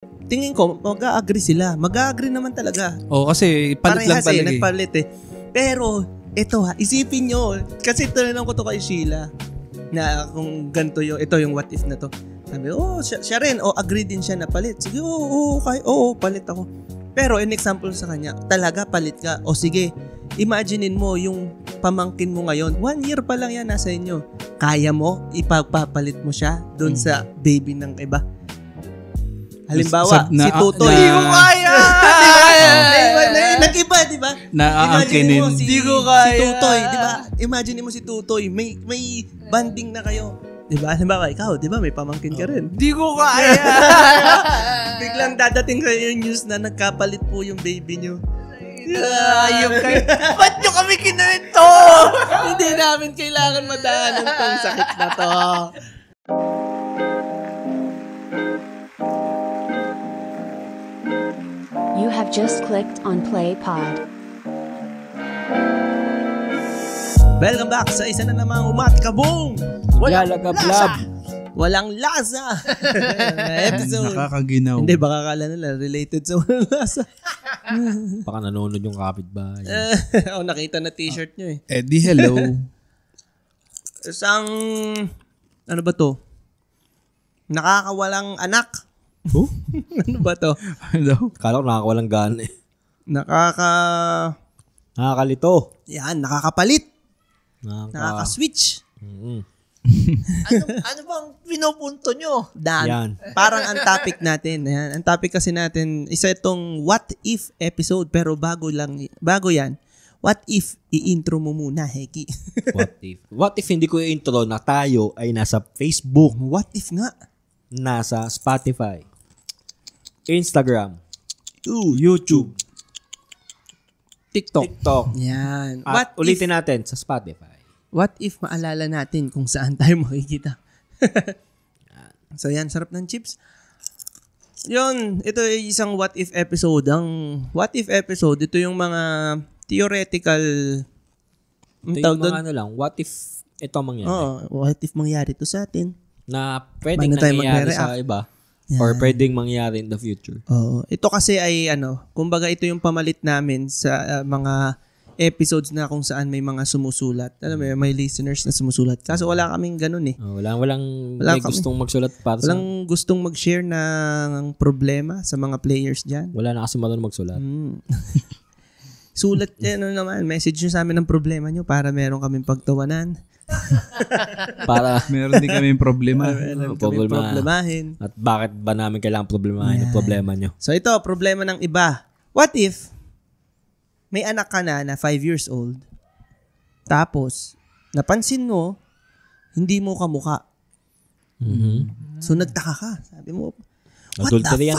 tingin ko, mag-a-agree sila. Mag-a-agree naman talaga. Kasi palit lang talaga nagpalit eh. Pero, ito isipin nyo, kasi tinanong ko to kay Sheila, na kung ganito ito yung what if na to. Sabi, siya rin, agree din siya na palit. Sige, palit ako. Pero, in example sa kanya, talaga palit ka. Sige, imaginein mo yung pamangkin mo ngayon. 1 year pa lang yan nasa inyo. Kaya mo, ipagpapalit mo siya doon sa baby ng iba. Halimbawa, si Tutoy. Hindi ko kaya! Nag-iba, di ba? Naaangkinin. Hindi ko kaya. Si Tutoy, di ba? Imagine mo si Tutoy, may banding na kayo. Di ba? Halimbawa, ikaw, di ba? May pamangkin ka rin. Hindi ko kaya! Biglang dadating kayo yung news na nagkapalit po yung baby nyo. Ayun kayo. Ba't nyo kami kinento? Hindi namin kailangan madaanan tong sakit na to. You have just clicked on Play Pod. Welcome back sa isa na namang umatikabong Walang lasa episode. Nakakaginaw. Hindi, baka kala nila related sa walang lasa. Baka nanonood yung kapitbahay. Nakita na t-shirt nyo eh. Eddie, hello. Isang, ano ba to? Nakakawalang anak. Ano ba to? Hello. Kala ko nakakawalang gana eh. Nakakalito. Yan, nakakapalit. Nakaka-switch. Ano bang pinupunto nyo? Yan. Parang ang topic natin. Yan. Ang topic kasi natin, isa itong what if episode, pero bago yan. What if i-intro mo muna, Heki? What if hindi ko i-intro na tayo ay nasa Facebook, What if nga? nasa Spotify, Instagram, YouTube, TikTok. Yan. At ulitin natin sa Spotify. What if maalala natin kung saan tayo makikita? So yan, sarap ng chips. Yun, ito ay isang what if episode. Ang what if episode, ito yung mga theoretical... Ito yung mga ano lang, what if ito mangyari? What if mangyari to sa atin? Na pwedeng nangyayari sa iba. Yan. Or pwedeng mangyari in the future. Ito kasi ay kumbaga ito yung pamalit namin sa mga episodes na kung saan may mga sumusulat. Alam mo, may listeners na sumusulat. Kaso wala kaming ganun eh. Walang may gustong magsulat para walang gustong mag-share ng problema sa mga players dyan. Wala na kasi marunong magsulat. Sulat naman, message nyo sa amin ng problema nyo para meron kaming pagtawanan. Para meron din kami problema. Problemahin. At bakit ba namin kailangan problemahin yung problema nyo? So ito, problema ng iba. What if may anak ka na 5 years old, tapos napansin mo, hindi mo kamukha. So nagtaka ka. Sabi mo, what adultery the yan.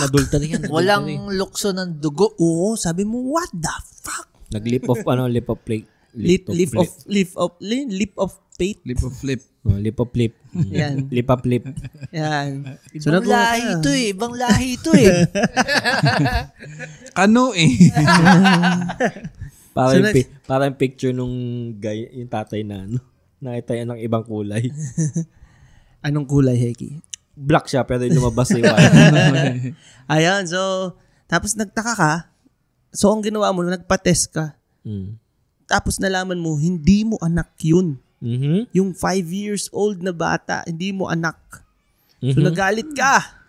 fuck? Walang lukso ng dugo. Oo, sabi mo, what the fuck? Nag-lip of plate. Lip of faith. Lip of flip. Lip of flip. Yan. Lip of flip. Yan. Ibang lahi ito eh. Ibang lahi ito eh. Ano eh? Parang picture nung guy, yung tatay na nakita yan ng ibang kulay. Anong kulay, Heki? Black siya pero lumabas yung white. Ayan, so tapos nagtaka ka. So ang ginawa mo, nagpa-test ka. Tapos nalaman mo, hindi mo anak yun. Yung 5 years old na bata, hindi mo anak. So nagalit ka.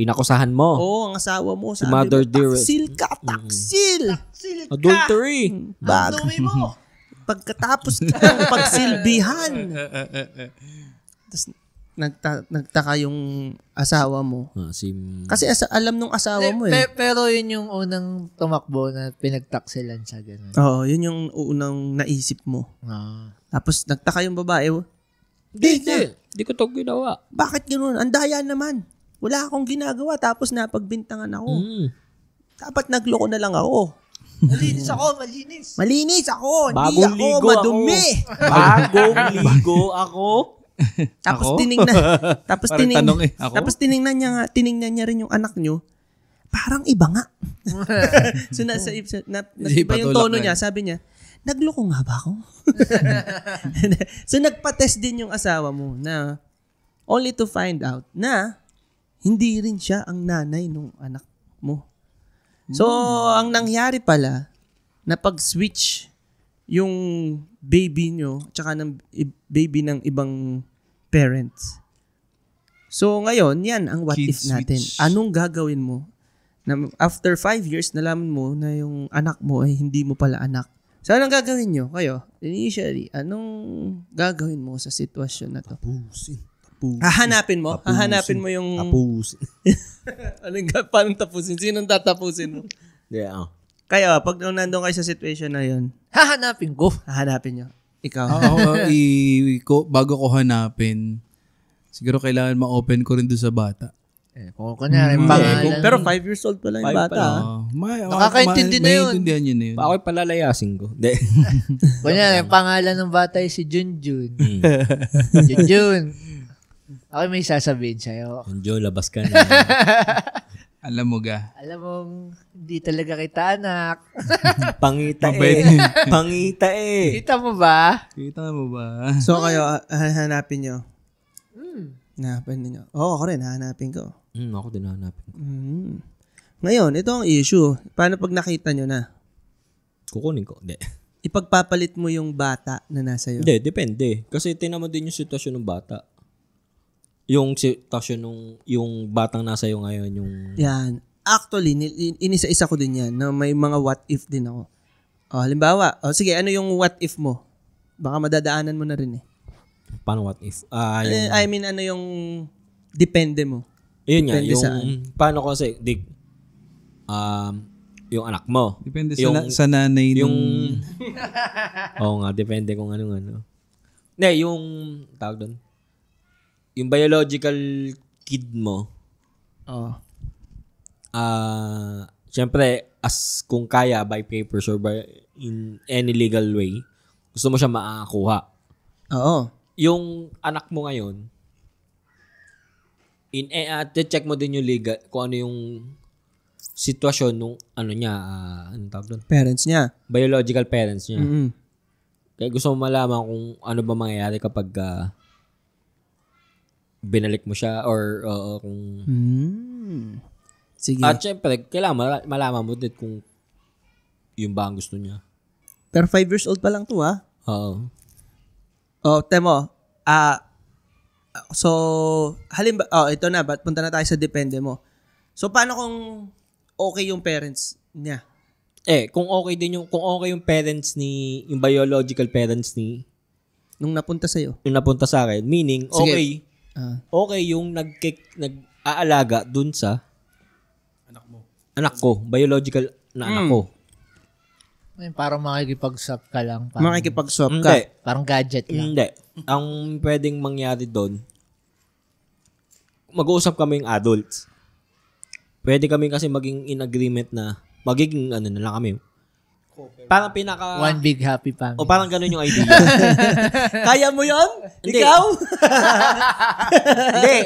Inakusahan mo. Oo, ang asawa mo. Si Sabi Mother mo, Dearest. taksil. Adultery. Dumi mo. Pagkatapos ng pagsilbihan. Tapos nagtaka yung asawa mo. Kasi alam nung asawa mo eh. Pero yun yung unang tumakbo na pinagtaksilan siya. Ganun. Oo, yun yung unang naisip mo. Tapos nagtaka yung babae. Hindi ko to ginawa. Bakit ganoon? Ang daya naman. Wala akong ginagawa tapos napagbintangan ako. Dapat nagloko na lang ako. Malinis ako. Malinis ako. Bagong Hindi ako ligo madumi. Bagong ligo ako. Tapos tiningnan niya rin yung anak nyo. Parang iba nga. So iba yung tono niya. Sabi niya, nagloko nga ba ako? So nagpa-test din yung asawa mo na only to find out na hindi rin siya ang nanay ng anak mo. So, ang nangyari pala, napag-switch yung baby nyo tsaka ng baby ng ibang parents. So, ngayon, yan ang what Kid if natin. switch. Anong gagawin mo? Na after 5 years, nalaman mo na yung anak mo ay hindi mo pala anak. So, anong gagawin nyo? Kayo, initially, anong gagawin mo sa sitwasyon na to? Tapusin. Hahanapin mo? Tapusin. Hahanapin mo yung... Tapusin. Paano tapusin? Sinong tatapusin mo? Yeah. Kayo, pag nandun kayo sa situation na yun, Hahanapin ko. hahanapin nyo. Ikaw. Bago ko hanapin, siguro kailangan ma-open ko rin doon sa bata. Kung kunyari, pangalan. Pero 5 years old pa lang yung 5 bata. pa lang. Nakakaintindi na yun. Maintindihan yun na yun. Ako'y palalayasin ko. Hindi. Kunyari, pangalan ng bata ay si Junjun. Junjun. Ako may sasabihin sa'yo. Joe, labas ka na. Alam mo ga. Alam mong hindi talaga kita anak. Pangita Mabait. Pangita Kita mo ba? Kita mo ba? So kayo, hahanapin nyo. Hanapin ninyo. Oo, ako rin, hahanapin ko. Ako din hanapin ko. Ngayon, ito ang issue. Paano pag nakita nyo na? Kukunin ko. Hindi. Ipagpapalit mo yung bata na nasa iyo. Hindi, depende. Kasi tinan mo din yung sitwasyon ng bata. Yung sitwasyon yung batang nasa iyo ngayon, yung... Yan. Actually, inisa-isa ko din yan na may mga what if din ako. Halimbawa, sige, ano yung what if mo? Baka madadaanan mo na rin eh. Paano what if? I mean, ano yung depende mo? Yun nga, Depende yung... saan? Paano kasi, yung anak mo. Depende Yung- sa nanay Yung... nung... Oo nga, depende kung ano. Hindi, yung... Tawag doon. Yung biological kid mo, Oo. syempre, as kung kaya, by papers or by in any legal way, gusto mo siya makakuha. Oo. Yung anak mo ngayon, check mo din yung legal, kung ano yung sitwasyon nung ano niya, anong tawag doon? Parents niya. Biological parents niya. Mm-hmm. Kaya gusto mo malaman kung ano ba mangyayari kapag binalik mo siya or kung... Sige. At syempre, kailangan malaman mo din kung yun ba ang gusto niya. Pero 5 years old pa lang to, ha? Oo. Temo. So, ito na. Punta na tayo sa depende mo. So, paano kung okay yung parents niya? Kung okay yung parents yung biological parents ni Nung napunta sa'yo? yung napunta sa akin, meaning, Sige. okay yung nag-aalaga dun sa anak ko, biological na anak ko. Ay, parang makikipag-swap ka lang. Parang, Makikipag-swap ka. Hindi. parang gadget lang. Hindi. Ang pwedeng mangyari doon, mag-uusap kami yung adults. Pwede kami kasi maging in agreement na magiging ano na lang kami. Parang pinaka... One big happy family. O parang ganun yung idea. Kaya mo yon? Hindi. Ikaw? Hindi.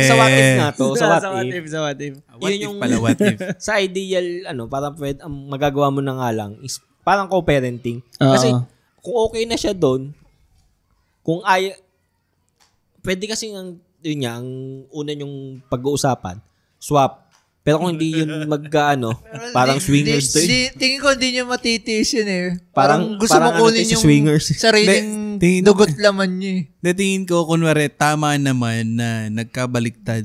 Sa what if nga to. Sa what if. Sa what if. What Yun if yung- pala, what if? Sa ideal, parang pwede, ang magagawa mo na nga lang is parang co-parenting. Kasi kung okay na siya doon, kung pwede kasi ang una yung pag-uusapan, swap. Pero kung hindi yun parang swingers to eh. Tingin ko hindi nyo matitiis yun eh. Parang- Gusto mo parang kunin sa yung swingers. sariling Tingin- dugot laman nyo eh. Tingin ko, kunwari, tama naman na nagkabaliktad.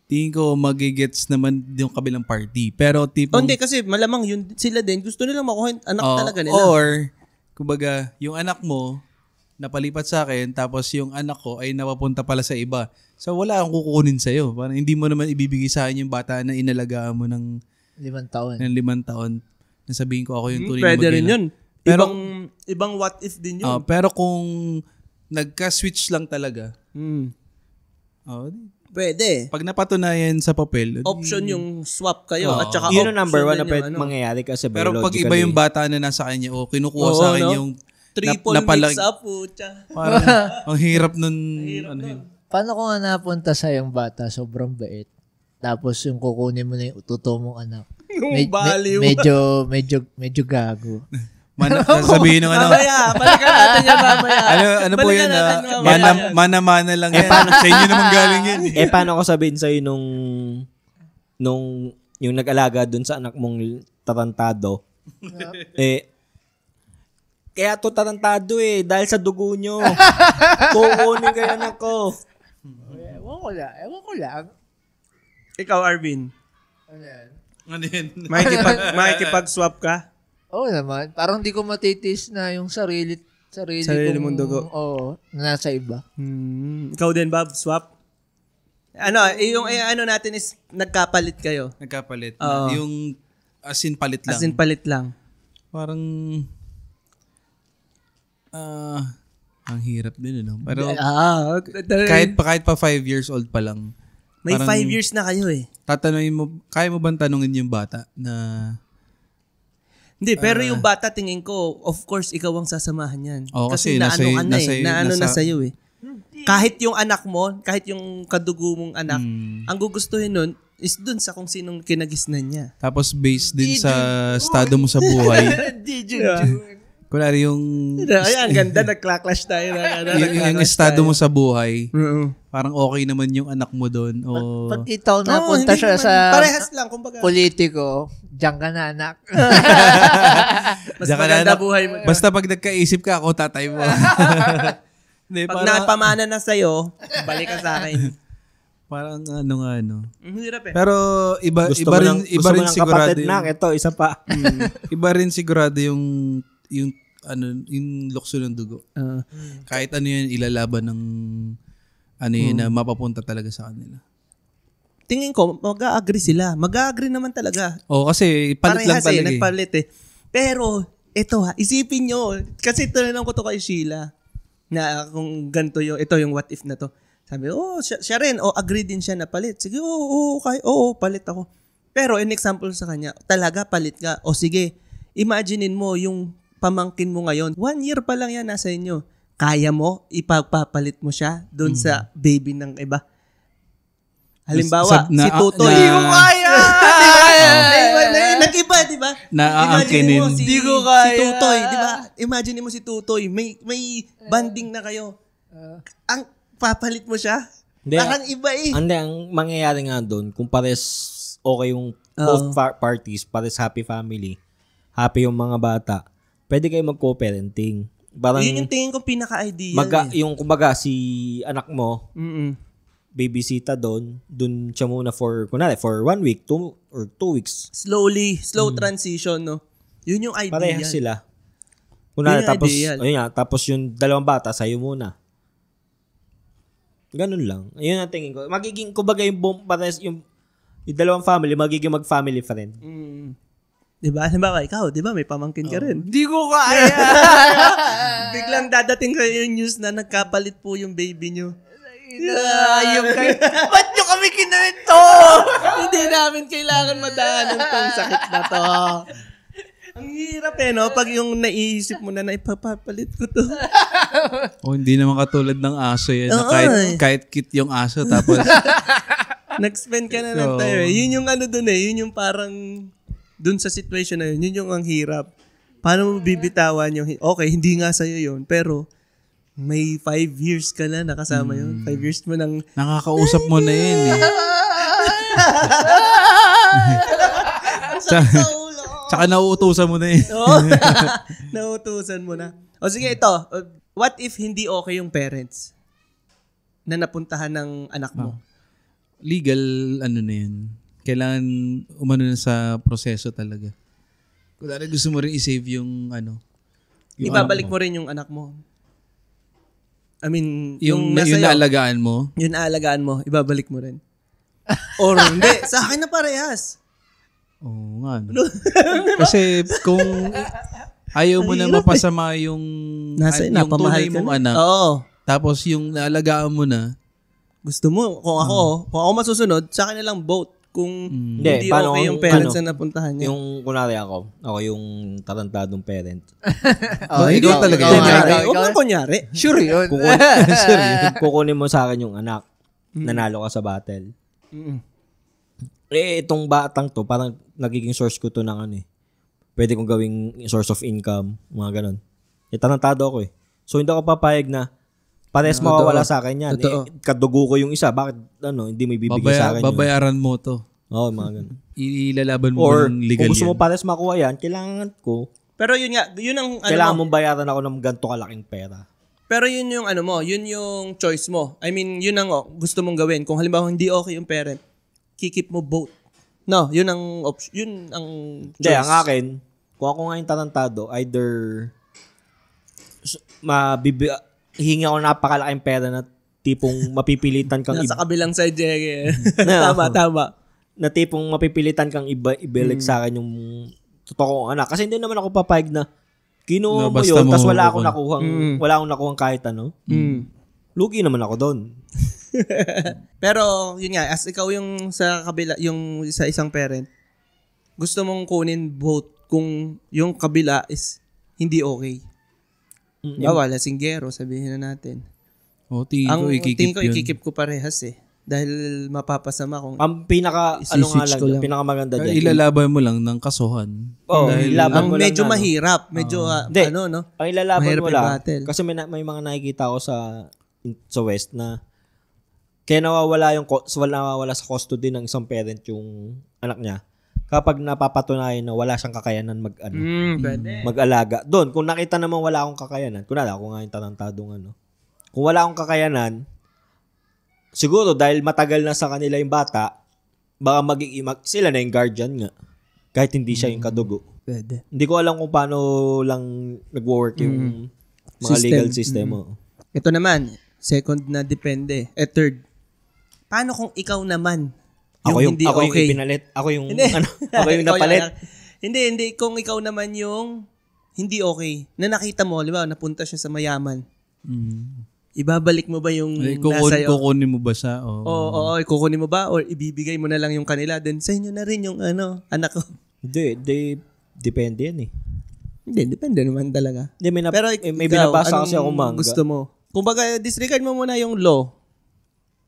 Tingin ko, magigets naman yung kabilang party. Pero tipong... Hindi, kasi malamang yun sila din. Gusto nilang makuha yung anak talaga nila. Or, kumbaga, yung anak mo, napalipat sa akin, tapos yung anak ko ay napapunta pala sa iba. So, wala akong kukunin sa'yo. Parang hindi mo naman ibibigay sa akin yung bata na inalagaan mo ng 5 taon. 5 taon. Nasabihin ko ako yung tunay na Pwede rin magulang. yun. Pero- ibang what if din yun. Pero kung nagka-switch lang talaga, Pwede. pag napatunayan sa papel, Option yung swap kayo. At saka Yun ang number option 1 na din pwede yung mangyayari kasi pero pag biologically. iba yung bata na nasa kanya o kinukuha Oo, sa akin no? yung triple napalag- mix up, pucha. parang ang hirap nun. Ano yun. Paano kung napunta sa yung bata, sobrang bait. Tapos yung kukunin mo na yung totoo mong anak. Yung baliw. Medyo gago. Sasabihin ng ano. Mamaya, balikan natin yan mamaya. Ano po Balikan yan? natin mamaya. Mana-mana lang yan. Sa inyo naman galing yan. Paano ko sabihin sa'yo nung yung nag-alaga dun sa anak mong tarantado? Kaya to tarantado dahil sa dugo nyo. Kukunin kayo anak ko. Ewan ko lang. Ikaw, Arvin. Ano yan? Makikipag-swap ka? Oo naman. Parang di ko matitis na yung sarili mong dugo. Oo, na nasa iba. Ikaw din, Bob, swap? Yung ano natin is nagkapalit kayo. Nagkapalit. Oo. Yung as in palit lang. As in palit lang. Parang ang hirap din, no? Pero kahit pa 5 years old pa lang. May parang 5 years na kayo tatanungin mo, kaya mo bang tanungin yung bata na Hindi, pero yung bata tingin ko, of course, ikaw ang sasamahan yan. Oo, kasi naano ka na naano na nasa- sa'yo Kahit yung anak mo, kahit yung kadugo mong anak, ang gugustuhin nun is dun sa kung sinong kinagisnan niya. tapos based din sa estado mo sa buhay. Kunwari yung Ay, ang ganda, nag-clash tayo. yung estado mo sa buhay, Oo. parang okay naman yung anak mo doon o Pagkita ko na Oo, punta hindi siya naman. sa Parehas lang, kumbaga. politiko, diyan ka na anak. Mas Diyan ka na, maganda anak. buhay mo. Basta pag nagkaisip ka, ako tatay mo. Hindi, Pag napamana na sa'yo, balik ka sa akin. parang ano. Ang hirap Pero iba Gusto rin mo ng sigurado kapatid na. Ito, isa pa. iba rin sigurado yung lukso ng dugo. Kahit ano yun ilalaban ng na mapapunta talaga sa kanila. Tingin ko, mag-a-agree sila. Mag-a-agree naman talaga. Oo, kasi palit lang Parehas talaga. nagpalit Pero, ito isipin nyo. Kasi tinanong ko to kay Sheila. Na kung ganito ito yung what if na to. Sabi, siya rin. Agree din siya na palit. Sige, palit ako. Pero, in example sa kanya, talaga palit ka. Sige, imaginein mo yung pamangkin mo ngayon. 1 year pa lang yan nasa inyo. Kaya mo, ipagpapalit mo siya doon sa baby ng iba. Halimbawa, si Tutoy. Hindi ko kaya! Nag-iba, di ba? Naaangkinin. Hindi ko kaya. Si Tutoy, di ba? Imagine mo si Tutoy. May banding na kayo. Ang papalit mo siya? Hindi. Parang iba Ang mangyayari nga doon, kung pares okay yung both parties, pares happy family, happy yung mga bata, pwede kayo mag-co-parenting. Parang, yun yung tingin ko pinaka-ideal. yung kumbaga, si anak mo, babysita doon siya muna for 1 week, 2 weeks. Slow transition, no? Yun yung ideal. Parehas sila. Kunwari, Yun yung tapos, ideal. tapos yung dalawang bata, sa'yo muna. Ganun lang. Ayun ang tingin ko. Magiging, kumbaga yung dalawang family, magiging mag-family friend. Diba? Halimbawa, ikaw, diba? May pamangkin ka rin. Hindi ko kaya! Biglang dadating kayo yung news na nagkapalit po yung baby nyo. Ba't nyo kami kinanito? Hindi namin kailangan madaanan tong sakit na to. Ang hirap no? Pag yung naisip mo na ipapapalit ko to. Hindi naman katulad ng aso yan. Na kahit cute yung aso, tapos Nag-spend ka na ng time. Yun yung dun yun yung parang dun sa situation na yun yung ang hirap. Paano mo bibitawan yung, okay, hindi nga sa'yo yun, pero may 5 years ka na nakasama yun. 5 years mo nang... nakakausap mo na yun Tsaka nauutusan mo na yun. Nauutusan mo na. O sige, ito. What if hindi okay yung parents na napuntahan ng anak mo? Legal, na yun. Kailangan umano na sa proseso talaga. Kung gusto mo rin i-save yung Ibabalik mo rin yung anak mo. I mean, yung nasa naalagaan mo. Yung naalagaan mo, ibabalik mo rin. Or hindi, sa akin na parehas. Oo nga. Kasi kung ayaw mo na mapasama yung tunay mong anak, tapos yung naalagaan mo na, gusto mo, kung ako masusunod, sa akin na lang vote. Kung hindi paano okay yung parents na napuntahan niya. Yung, kunwari ako yung tarantadong parent. ikaw talaga. Huwag kunyari. Sure yun. Kukunin mo sa akin yung anak. Nanalo ka sa battle. Itong batang to, parang nagiging source ko to ng pwede kong gawing source of income, mga ganun. Tarantado ako eh. So, hindi ako papayag na pares mawawala sa akin yan. Kadugo ko yung isa. Bakit, hindi mo ibibigay sa akin babayaran mo to. Oo, mga ganun. Ilalaban mo Or, ng legal kung gusto yan. mo pares makuha yan, kailangan ko. Pero yun nga, yun ang Kailangan mong bayaran ako ng ganito kalaking pera. Pero yun yung yun yung choice mo. I mean, yun ang gusto mong gawin. Kung halimbawa hindi okay yung parent, kikip mo both. No, yun ang yun ang choice. Hindi, ang akin, kung ako nga yung tarantado, either hihingi ako napakalaking pera na tipong mapipilitan kang nasa kabilang side, Jeke. Tama. Na tipong mapipilitan kang ibalik sa akin yung totoo kong anak. Kasi hindi naman ako papayag na kinuha mo yun, tapos wala akong nakuhang kahit ano. Lugi naman ako doon. Pero, yun nga, as ikaw yung sa kabila, yung sa isang parent, gusto mong kunin both kung yung kabila is hindi okay. Wala singgero, sabihin na natin. Tingin ko ikikip ko parehas eh. Dahil mapapasama kung ang pinakamaganda dyan. Ilalaban mo lang ng kasuhan. Ilaban mo medyo lang mahirap. Medyo, Ang ilalaban mahirap mo lang. battle. Kasi may mga nakikita ko sa West na kaya nawawala sa custody ng isang parent yung anak niya kapag napapatunayan na wala siyang kakayanan mag-alaga. Doon, kung nakita naman wala akong kakayanan, kunwari ako nga yung tarantadong kung wala akong kakayanan, siguro dahil matagal na sa kanila yung bata, baka sila na yung guardian nga. Kahit hindi siya yung kadugo. Pwede. Hindi ko alam kung paano lang nag-work yung mga legal system. Ito naman, second na depende. Third, paano kung ikaw naman hindi ako okay? Yung pinalit. Ako yung napalit. Hindi. Kung ikaw naman yung hindi okay, na nakita mo, di ba, napunta siya sa mayaman. Ibabalik mo ba yung nasa iyo? Kukunin mo ba siya? Oo, kukunin mo ba? Or ibibigay mo na lang yung kanila? Then sa inyo na rin yung anak ko. Hindi. Depende yan eh. Hindi, depende naman talaga. Pero may binabasa kasi ako manga. Gusto mo? Kung baga, disregard mo muna yung law.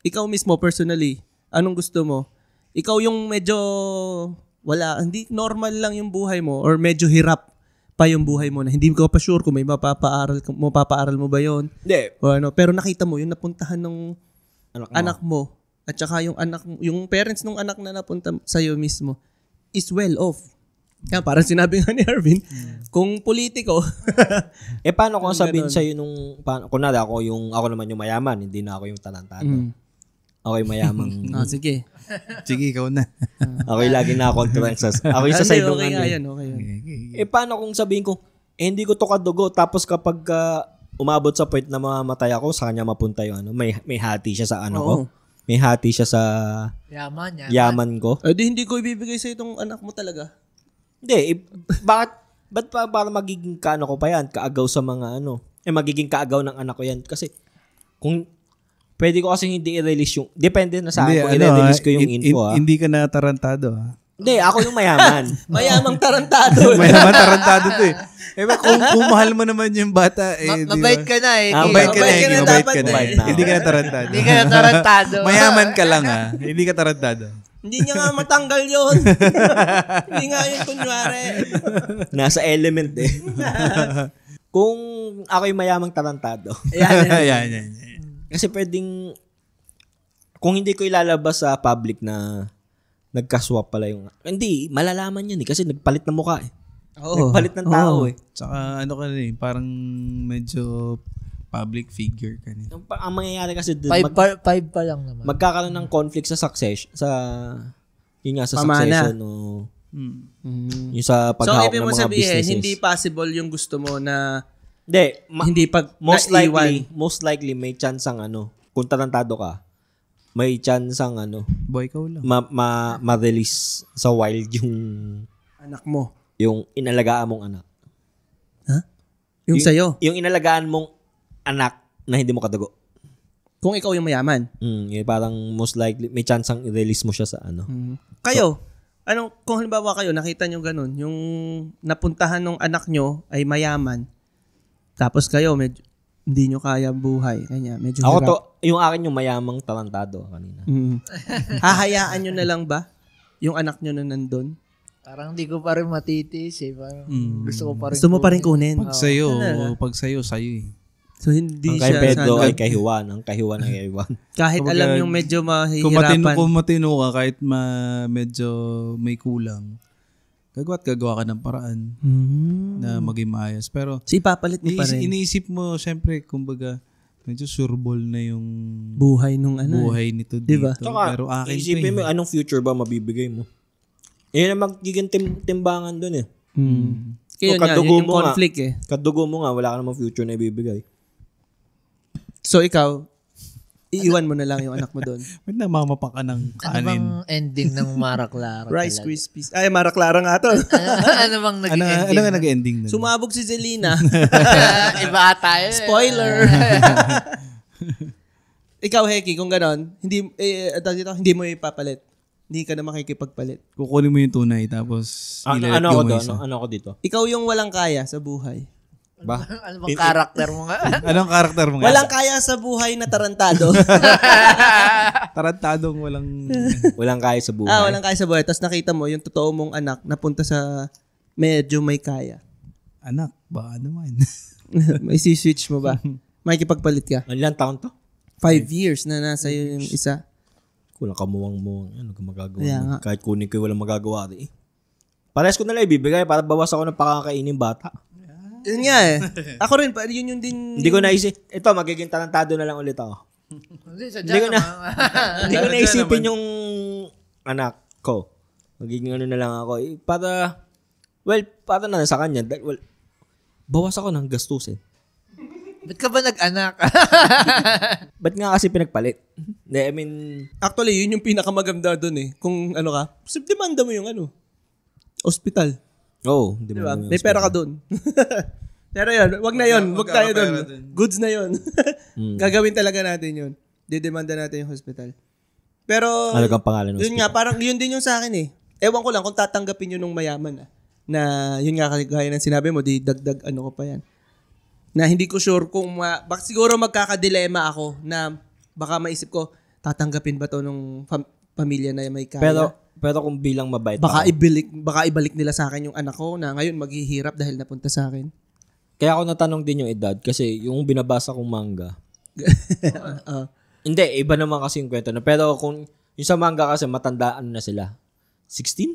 Ikaw mismo, personally, anong gusto mo? Ikaw yung medyo hindi normal lang yung buhay mo or medyo hirap pa yung buhay mo na hindi ko pa sure kung may mapapaaral mo ba yon. Hindi. Pero nakita mo yung napuntahan ng anak mo at saka yung parents ng anak na napunta sa iyo mismo is well off. Kaya parang sinabi nga ni Arvin, kung politiko. Paano kung sabihin sa'yo kunwari ako naman yung mayaman, hindi na ako yung tarantado. Ako yung mayamang. Sige. Sige, ikaw na. Ako yung lagi nakakontrang ako yung sa side ng Okay. Paano kung sabihin ko, hindi ko to kadugo, tapos kapag umabot sa point na mamamatay ako, sa kanya mapunta yung may hati siya sa ko. May hati siya sa yaman ko. Di hindi ko ibibigay sa itong anak mo talaga. Hindi, ba't para magiging ko pa yan? Kaagaw sa mga magiging kaagaw ng anak ko yan. Kasi, kung pwede ko kasi hindi i-release yung, depende na sa akin kung i-release ko yung info. Hindi ka na tarantado Hindi, ako yung mayaman. Mayamang tarantado. Mayaman tarantado to eh. Kung mahal mo naman yung bata, mabait ka na eh. Mabait ka na. Hindi ka na tarantado. Hindi ka na tarantado. Mayaman ka lang Hindi ka tarantado. Hindi niya nga matanggal yun. Hindi nga yun kunwari. Nasa element eh. Kung ako yung mayamang tarantado. Yan. Kasi pwedeng, kung hindi ko ilalabas sa public na nagkaswap pala yung, hindi, malalaman yan eh. Kasi nagpalit ng mukha eh. Nagpalit ng tao eh. Tsaka parang medyo public figure ka niya. Ang mangyayari kasi doon, 5 pa lang naman. Magkakaroon ng conflict sa succession, yun nga, sa Pamana. succession o yung sa paghawak ng mga businesses. Hindi possible yung gusto mo na hindi naiwan. most likely may chance ang kung tarantado ka, may chance ang boy, ikaw lang. ma-release sa wild yung anak mo. Yung inalagaan mong anak. Yung sa'yo? Yung inalagaan mong anak na hindi mo kadugo. Kung ikaw yung mayaman? Parang most likely, may chance ang i-release mo siya sa Kayo, kung halimbawa kayo, nakita nyo ganun, yung napuntahan ng anak nyo ay mayaman, tapos kayo, medyo, hindi nyo kaya buhay, kanya, medyo hirap. Yung akin yung mayamang tarantado kanina. Hahayaan nyo na lang ba yung anak nyo na nandun? Parang hindi ko pa rin matitiis eh. Parang gusto ko pa rin. Gusto mo pa rin kunin. Pag sa'yo, Talaga. pag sa'yo eh. So, hindi Ang kay siya Pedro sana- ay kay Juan. Ang kay Juan ay kay Juan. kahit Kumbaga, alam yung medyo Kung mahihirapan. matino ka, kahit medyo may kulang, gagawa ka ng paraan na maging maayos. Pero, So, ipapalit mo pa rin. iniisip mo, syempre, kumbaga, medyo surbol na yung Buhay nung ano. buhay nito Diba? dito. Tsaka, Pero akin isipin mo, anong future ba mabibigay mo? Yan ang magiging timbangan dun eh. Kaya O, nga, kadugo yun yung mo nga. conflict eh. Kadugo mo nga, wala ka namang future na ibibigay. So, ikaw, iiwan mo na lang yung anak mo doon. Ba't namamapa ka ng Ano kanin? bang ending ng Mara Clara? Rice talaga? Krispies. Ay, Mara Clara nga to. Ano bang naging Ano ending? nga nag-ending na? Sumabog si Zelina. Iba tayo. Spoiler. Ikaw, Heki, kung ganon, hindi mo ipapalit. Hindi ka na makikipagpalit. Kukunin mo yung tunay, tapos Ano ilalet ako mo doon? isa. Ano ako dito? Ikaw yung walang kaya sa buhay. Ba? Ano bang karakter mo nga? Anong karakter mo nga? Walang kaya sa buhay na tarantado. Tarantadong walang... Walang kaya sa buhay. Walang kaya sa buhay. Tapos nakita mo, yung totoo mong anak napunta sa medyo may kaya. Anak, baka naman. May switch mo ba? Makikipagpalit ka. Ilang taon to? 5 years na nasa iyo yung isa. Kulang kamuwang-muwang. Ano ka magagawa? Kaya nun? nga. Kahit kunin ko, walang magagawa. Eh. Pares ko na lang ibibigay para bawas ako ng pakakainin bata. Yun nga eh. Ako rin, yun yung din... Hindi ko naisip. Ito, magiging tarantado na lang ulit ako. Hindi ko na. Hindi ko naisipin yung anak ko. Magiging ano na lang ako. Para na sa kanya. Bawas ako ng gastusin. Ba't ka ba nag-anak? Ba't nga kasi pinagpalit? Hindi, I mean, Actually, yun yung pinakamaganda doon eh. Kung ano ka, demanda mo yung hospital. di Diba? ba? May pera ka doon. Pero yun, wag na yun. Wag tayo doon. Goods na yun. Gagawin talaga natin yun. Didemanda natin yung hospital. Pero, Ano kang pangalan ng yun nga, parang yun din yung sa akin eh. Ewan ko lang kung tatanggapin yun ng mayaman na yun nga, kagaya ng sinabi mo, di dagdag ano ko pa yan. Na hindi ko sure kung, baka siguro magkakadilema ako na baka maisip ko, tatanggapin ba to nung pamilya na may kaya? Pero kung bilang mabait Baka ako, ibalik nila sa akin yung anak ko na ngayon maghihirap dahil napunta sa akin. kaya ako natanong din yung edad kasi yung binabasa kong manga, hindi, iba naman kasi yung kwento na. Pero kung yung sa manga kasi matandaan na sila. 16?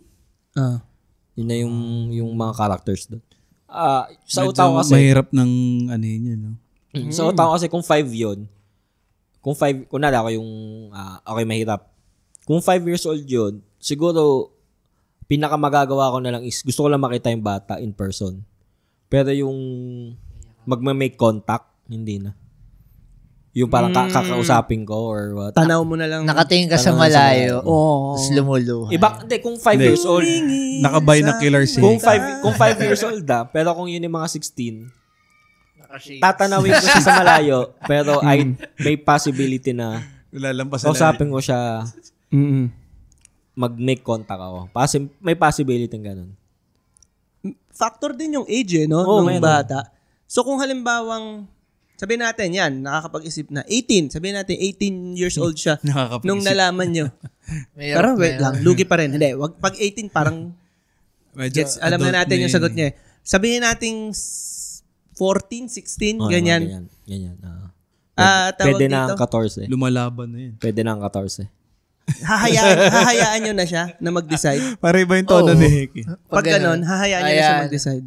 Yun na yung mga characters doon. Sa utak ko kasi, mahirap ng ano yun, no? sa utak ko kasi kung 5 yun, kung nala ako yung, okay, mahirap. Kung 5 years old yun, siguro, pinaka magagawa ko na lang is, gusto ko lang makita yung bata in person. Pero yung magma-make contact, hindi na. Yung parang kakausapin ko or what. Tanaw mo na lang. Nakatingin ka sa Tanong sa malayo. Oo. Tapos lumuluha. Hindi, kung 5 years old, Naka-binoculars kung eh. 5 years old pero kung yun yung mga 16, tatanawin ko siya sa malayo, pero may possibility na Lalampasan kausapin ko siya, Mm-mm. mag-make contact ako. May possibility ganun. Factor din yung age no? Oo, Nung meron. bata. So kung halimbawang, sabihin natin yan, nakakapag-isip na 18, sabihin natin 18 years old siya Nakakapag-isip. nung nalaman nyo. Mayroon Pero na wait yun. lang, lugi pa rin. Hindi, pag 18 parang Medyo alam na adult natin yung yun sagot eh. niya. Sabihin natin 14, 16, Oo, ganyan. Ganyan. Tawag Pwede na dito, ang 14. Lumalaban na yun. Pwede na ang 14. hahayaan nyo na siya na mag-decide. Para iba yung tono Oo. ni Heki. Pag ganun, hahayaan nyo na siya Ayan. mag-decide.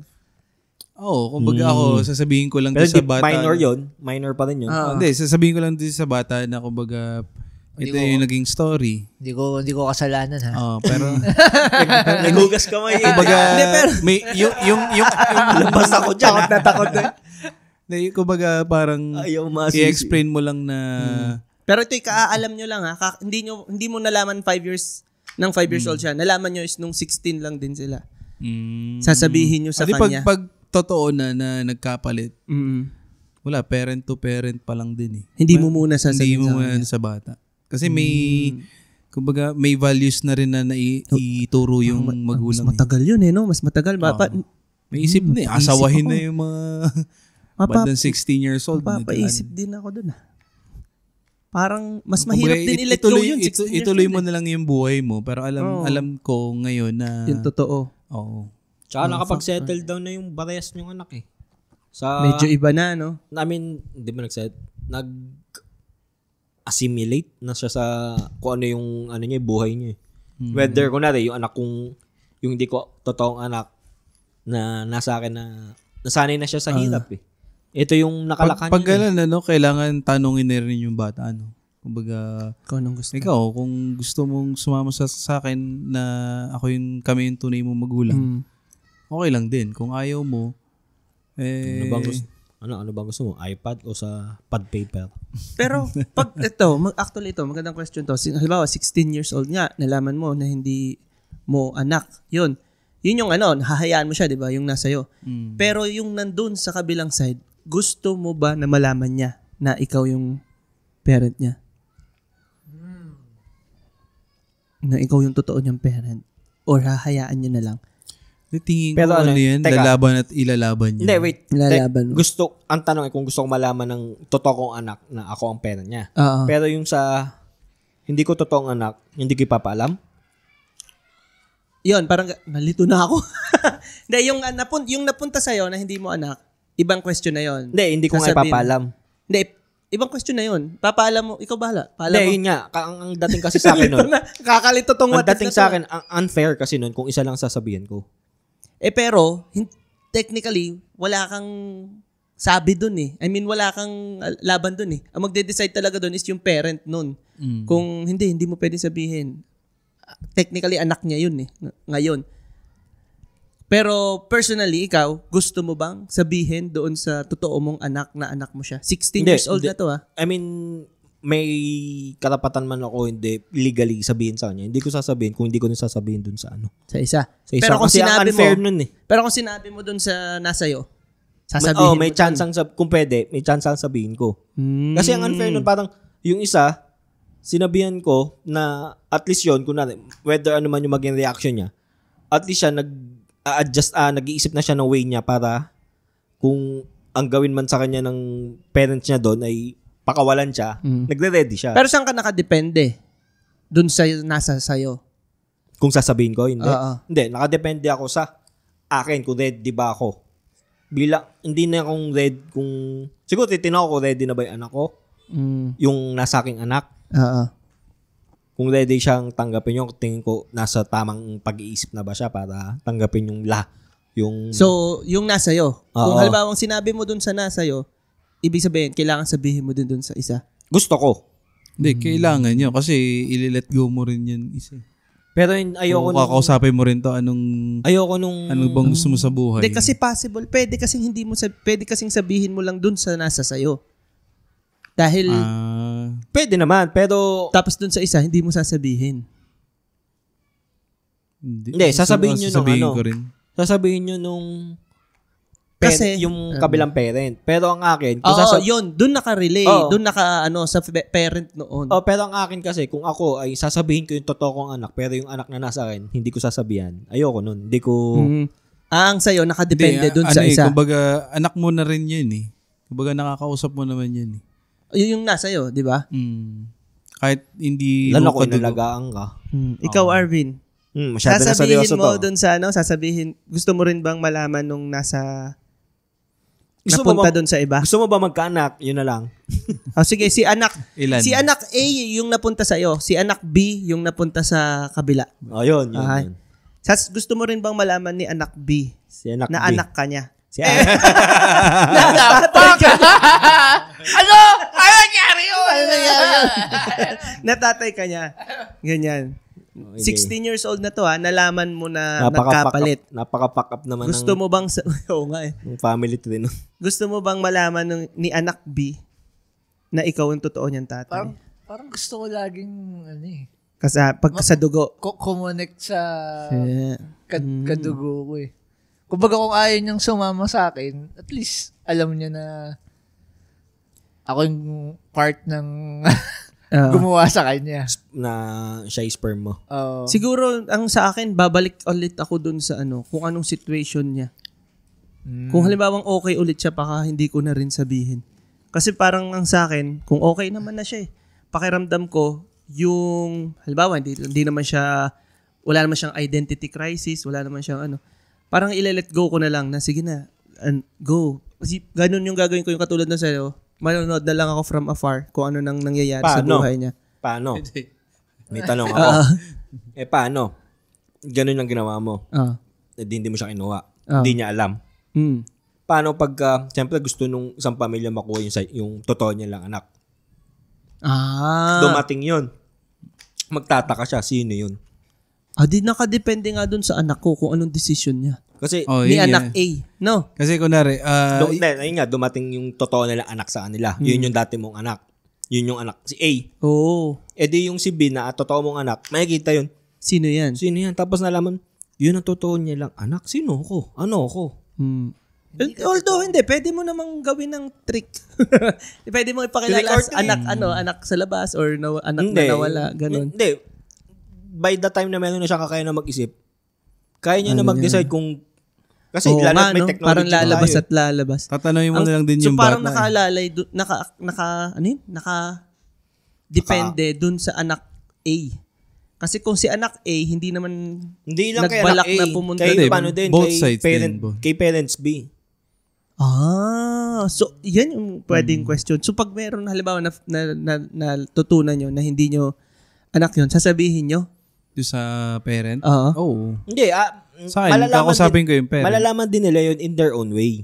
Oo, kumbaga ako, sasabihin ko lang Pero doon sa bata. minor yun. Minor pa rin yun. Hindi, sasabihin ko lang doon sa bata na kumbaga, ito yung naging story. Hindi ko kasalanan ha. Pero, Nagugas ka may. kumbaga, Hindi, pero- may, yung Labas ako dyan. Takot na takot na. Hindi, kumbaga parang Ayaw masisi. i-explain mo lang na Pero ito'y kaaalam nyo lang ha. Hindi mo nalaman 5 years old siya. Nalaman nyo is nung 16 lang din sila. Sasabihin nyo sa Adi, kanya. pag totoo na nagkapalit, Mm. wala, parent to parent pa lang din eh. Hindi mo muna Hindi sasabihin mo sa kanya. muna sa bata. Kasi kumbaga, may values na rin na ituro yung magulang. Mas matagal yun no? Mas matagal. May isip na eh. Asawahin na yung mga bandang 16 years old. Mapapaisip din ako dun parang mas mahirap din i-let go yun. 16 years Ituloy old mo na lang yung buhay mo. Pero alam ko ngayon na... Yung totoo. Oo. Tsaka nakapag-settle down na yung barehas niyong anak eh. Medyo iba na, no? Hindi ba nag-assimilate na siya sa kung ano yung niya, buhay niya. Whether, kunwari, yung anak kong, yung hindi ko totoong anak na nasa akin na nasanay na siya sa hirap eh. Ito yung nakalakan Pag niya. kailangan tanungin na rin yung bata, Kumbaga, Kung anong gusto. ikaw, kung gusto mong sumama sa akin na kami yung tunay mong magulang, okay lang din. Kung ayaw mo, Ano bang gusto mo? iPad o sa pad paper? Pero, pag actually magandang question to. Halimbawa, 16 years old nga, nalaman mo na hindi mo anak. Yun yung hahayaan mo siya, di ba? Yung nasa iyo. Pero yung nandun sa kabilang side, gusto mo ba na malaman niya na ikaw yung parent niya? Na ikaw yung totoo niyang parent? Or hahayaan niya na lang? tingin Pero ko yan, teka. lalaban at ilalaban niya. Hindi, wait. Lalaban mo. Ang tanong ay kung gusto kong malaman ng totoo kong anak na ako ang parent niya. Oo. Pero yung sa hindi ko totoong anak, hindi ko ipapaalam. Yun, parang nalito na ako. Hindi, yung napunta sa'yo na hindi mo anak, ibang question na yon. Hindi ko nga Sasabihin- ipapaalam. Hindi, ibang question na yun. Papaalam mo, ikaw bahala. Paalam Hindi, mo. yun nga. Ang dating kasi sa akin nun, Kakalito tong ang what if dating na sa to. akin, ang unfair kasi nun kung isa lang sasabihin ko. Pero, technically, wala kang sabi dun eh. I mean, wala kang laban dun eh. Ang magde-decide talaga dun is yung parent nun. Kung hindi mo pwedeng sabihin. Technically, anak niya yun eh. Ngayon. Pero, personally, ikaw, gusto mo bang sabihin doon sa totoo mong anak na anak mo siya? 16 Hindi, years old hindi. na to ah. I mean, may karapatan man ako hindi legally sabihin sa kanya. Hindi ko sasabihin kung hindi ko sasabihin dun sa ano. Sa isa. Sa isa. Pero kung Kasi ang sinabi unfair mo, nun eh. pero kung sinabi mo doon sa nasayo, sasabihin may mo chance dun. kung pwede, may chance ang sabihin ko. Kasi ang unfair nun, parang yung isa, sinabihan ko na at least yun, kunwari, whether ano man yung maging reaction niya, at least siya nag-iisip na siya ng way niya para kung ang gawin man sa kanya ng parents niya doon ay pakawalan siya, nagre-ready siya. Pero saan ka nakadepende? Doon sa nasa sayo. Kung sasabihin ko, hindi. Oo. Hindi, nakadepende ako sa akin kung ready ba ako. Hindi na akong ready kung... Siguro titinaw ko ready na ba yung anak ko? Yung nasa aking anak? Oo. Kung ready siyang tanggapin yung tingin ko nasa tamang pag-iisip na ba siya para tanggapin yung So, yung nasayo. Kung Oo. halimbawa sinabi mo doon sa nasayo, ibig sabihin, kailangan sabihin mo din doon sa isa. gusto ko. Hindi, kailangan yun. Kasi ililet go mo rin yun isa. Pero ayoko Kung kakausapin mo rin to, ano bang gusto mo sa buhay? Hindi, kasi possible. Pwede kasing sabihin mo lang doon sa nasa sayo. Dahil, pwede naman, pero tapos doon sa isa, hindi mo sasabihin. hindi, sasabihin nyo nung sasabihin ano. ko rin. Sasabihin nyo nung Kasi, yung kabilang parent. Pero ang akin, yun, doon naka-relay. Oo. Doon sa parent noon. pero ang akin kasi, kung ako ay sasabihin ko yung totoo kong anak, pero yung anak na nasa akin, hindi ko sasabihan. Ayoko nun. Hindi ko... Ang sayo, nakadepende Hindi, doon sa isa. Kumbaga, anak mo na rin yun eh. Kumbaga, nakakausap mo naman yun eh. Yun yung nasa iyo, di ba? Kahit hindi Lalo ko kadugo. inalagaan ka. Ikaw, Arvin. Masyado na Sasabihin seryoso mo to. doon sa gusto mo rin bang malaman nung Gusto mo napunta ba- doon sa iba? Gusto mo ba magkaanak? Yun na lang. Sige, si anak Ilan? si anak A yung napunta sa iyo, si anak B yung napunta sa kabila. Yun. Okay. Gusto mo rin bang malaman ni anak B Si anak na B. anak ka niya? Si anak. Ano? Ano nangyari yun? Natatay ka niya. Ganyan. 16 years old na to nalaman mo na Napaka-pack nagkapalit. up, napaka-pack up naman Gusto mo bang oo nga eh. ng family tree. No? Gusto mo bang malaman ni anak B na ikaw ang totoo niyang tatay? Parang gusto ko laging, Kasi pag sa dugo. connect sa Yeah. kadugo ko eh. Kumbaga kung ayaw niyang sumama sa akin, at least alam niya na ako yung part ng gumawa sa kanya. Na siya yung sperm mo. Siguro ang sa akin babalik ulit ako dun sa kung anong situation niya. Kung halimbawang okay ulit siya baka hindi ko na rin sabihin. Kasi parang ang sa akin, kung okay naman na siya pakiramdam ko, yung, halimbawa, hindi naman siya, wala naman siyang identity crisis, wala naman siyang parang ile-let go ko na lang na sige na, go. Kasi ganun yung gagawin ko yung katulad na sa'yo, manonood na lang ako from afar kung ano nang nangyayari sa buhay niya. Paano? May tanong ako. Paano? Ganun ang ginawa mo. Hindi mo siya kinuha. Hindi niya alam. Paano pagka, siyempre gusto nung isang pamilya makuha yung totoo niya lang anak. Dumating yun. Magtataka siya, sino yun? Di nakadepende nga dun sa anak ko kung anong decision niya. Kasi, ni anak A, no? Kasi kunwari, ayun nga, dumating yung totoo nila anak sa kanila. Yun yung dati mong anak. Yun yung anak, si A. Oo. Di yung si B na totoo mong anak, makikita yun. Sino yan? Tapos nalaman, yun ang totoo niya lang anak. Sino ko? Ano ako? Although hindi, pwede mo namang gawin ng trick. Pwede mo ipakilala sa anak sa labas or anak na nawala, ganun. Hindi. By the time na meron na siya kakaya na mag-isip, kaya niya na mag-decide kung kasi lalo may technology parang lalabas at lalabas. Tatanungin mo na lang din yung bata. So parang nakalalay, depende dun sa anak A. Kasi kung si anak A, hindi naman nagbalak na pumunta. Paano din? Both sides kay parents B. So yan yung pwedeng question. So pag meron halimbawa na tutunan nyo na hindi nyo anak yun, sasabihin nyo? Yung sa parent? Oo. Hindi, sa akin, kakusapin ko yung parent. Malalaman din nila yun in their own way.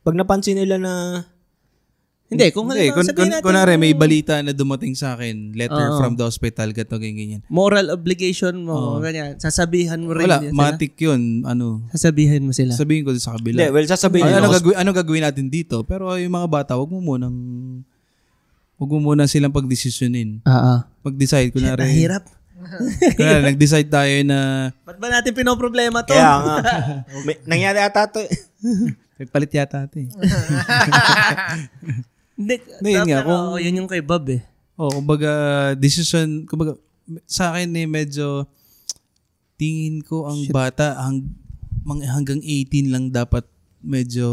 Pag napansin nila na Hindi, kung sabihin natin, kunwari may balita na dumating sa akin, letter from the hospital, ganyan. Moral obligation mo, ganyan. Sasabihan mo rin wala, sila. matik yun. Sasabihin mo sila. Sabihin ko sa kabila. Hindi, sasabihin ano gagawin natin dito? Pero yung mga bata, wag mo muna silang pagdesisyonin. Pag-decide, kunwari. Hirap. Kunwari, nag-decide tayo na ba't ba natin pinoproblema to? Kaya nga. Nangyari ata to. Palit yata ito eh. Hindi, yun nga. Yun yung kay Bob eh. Kumbaga, sa akin medyo, tingin ko ang bata hanggang 18 lang dapat medyo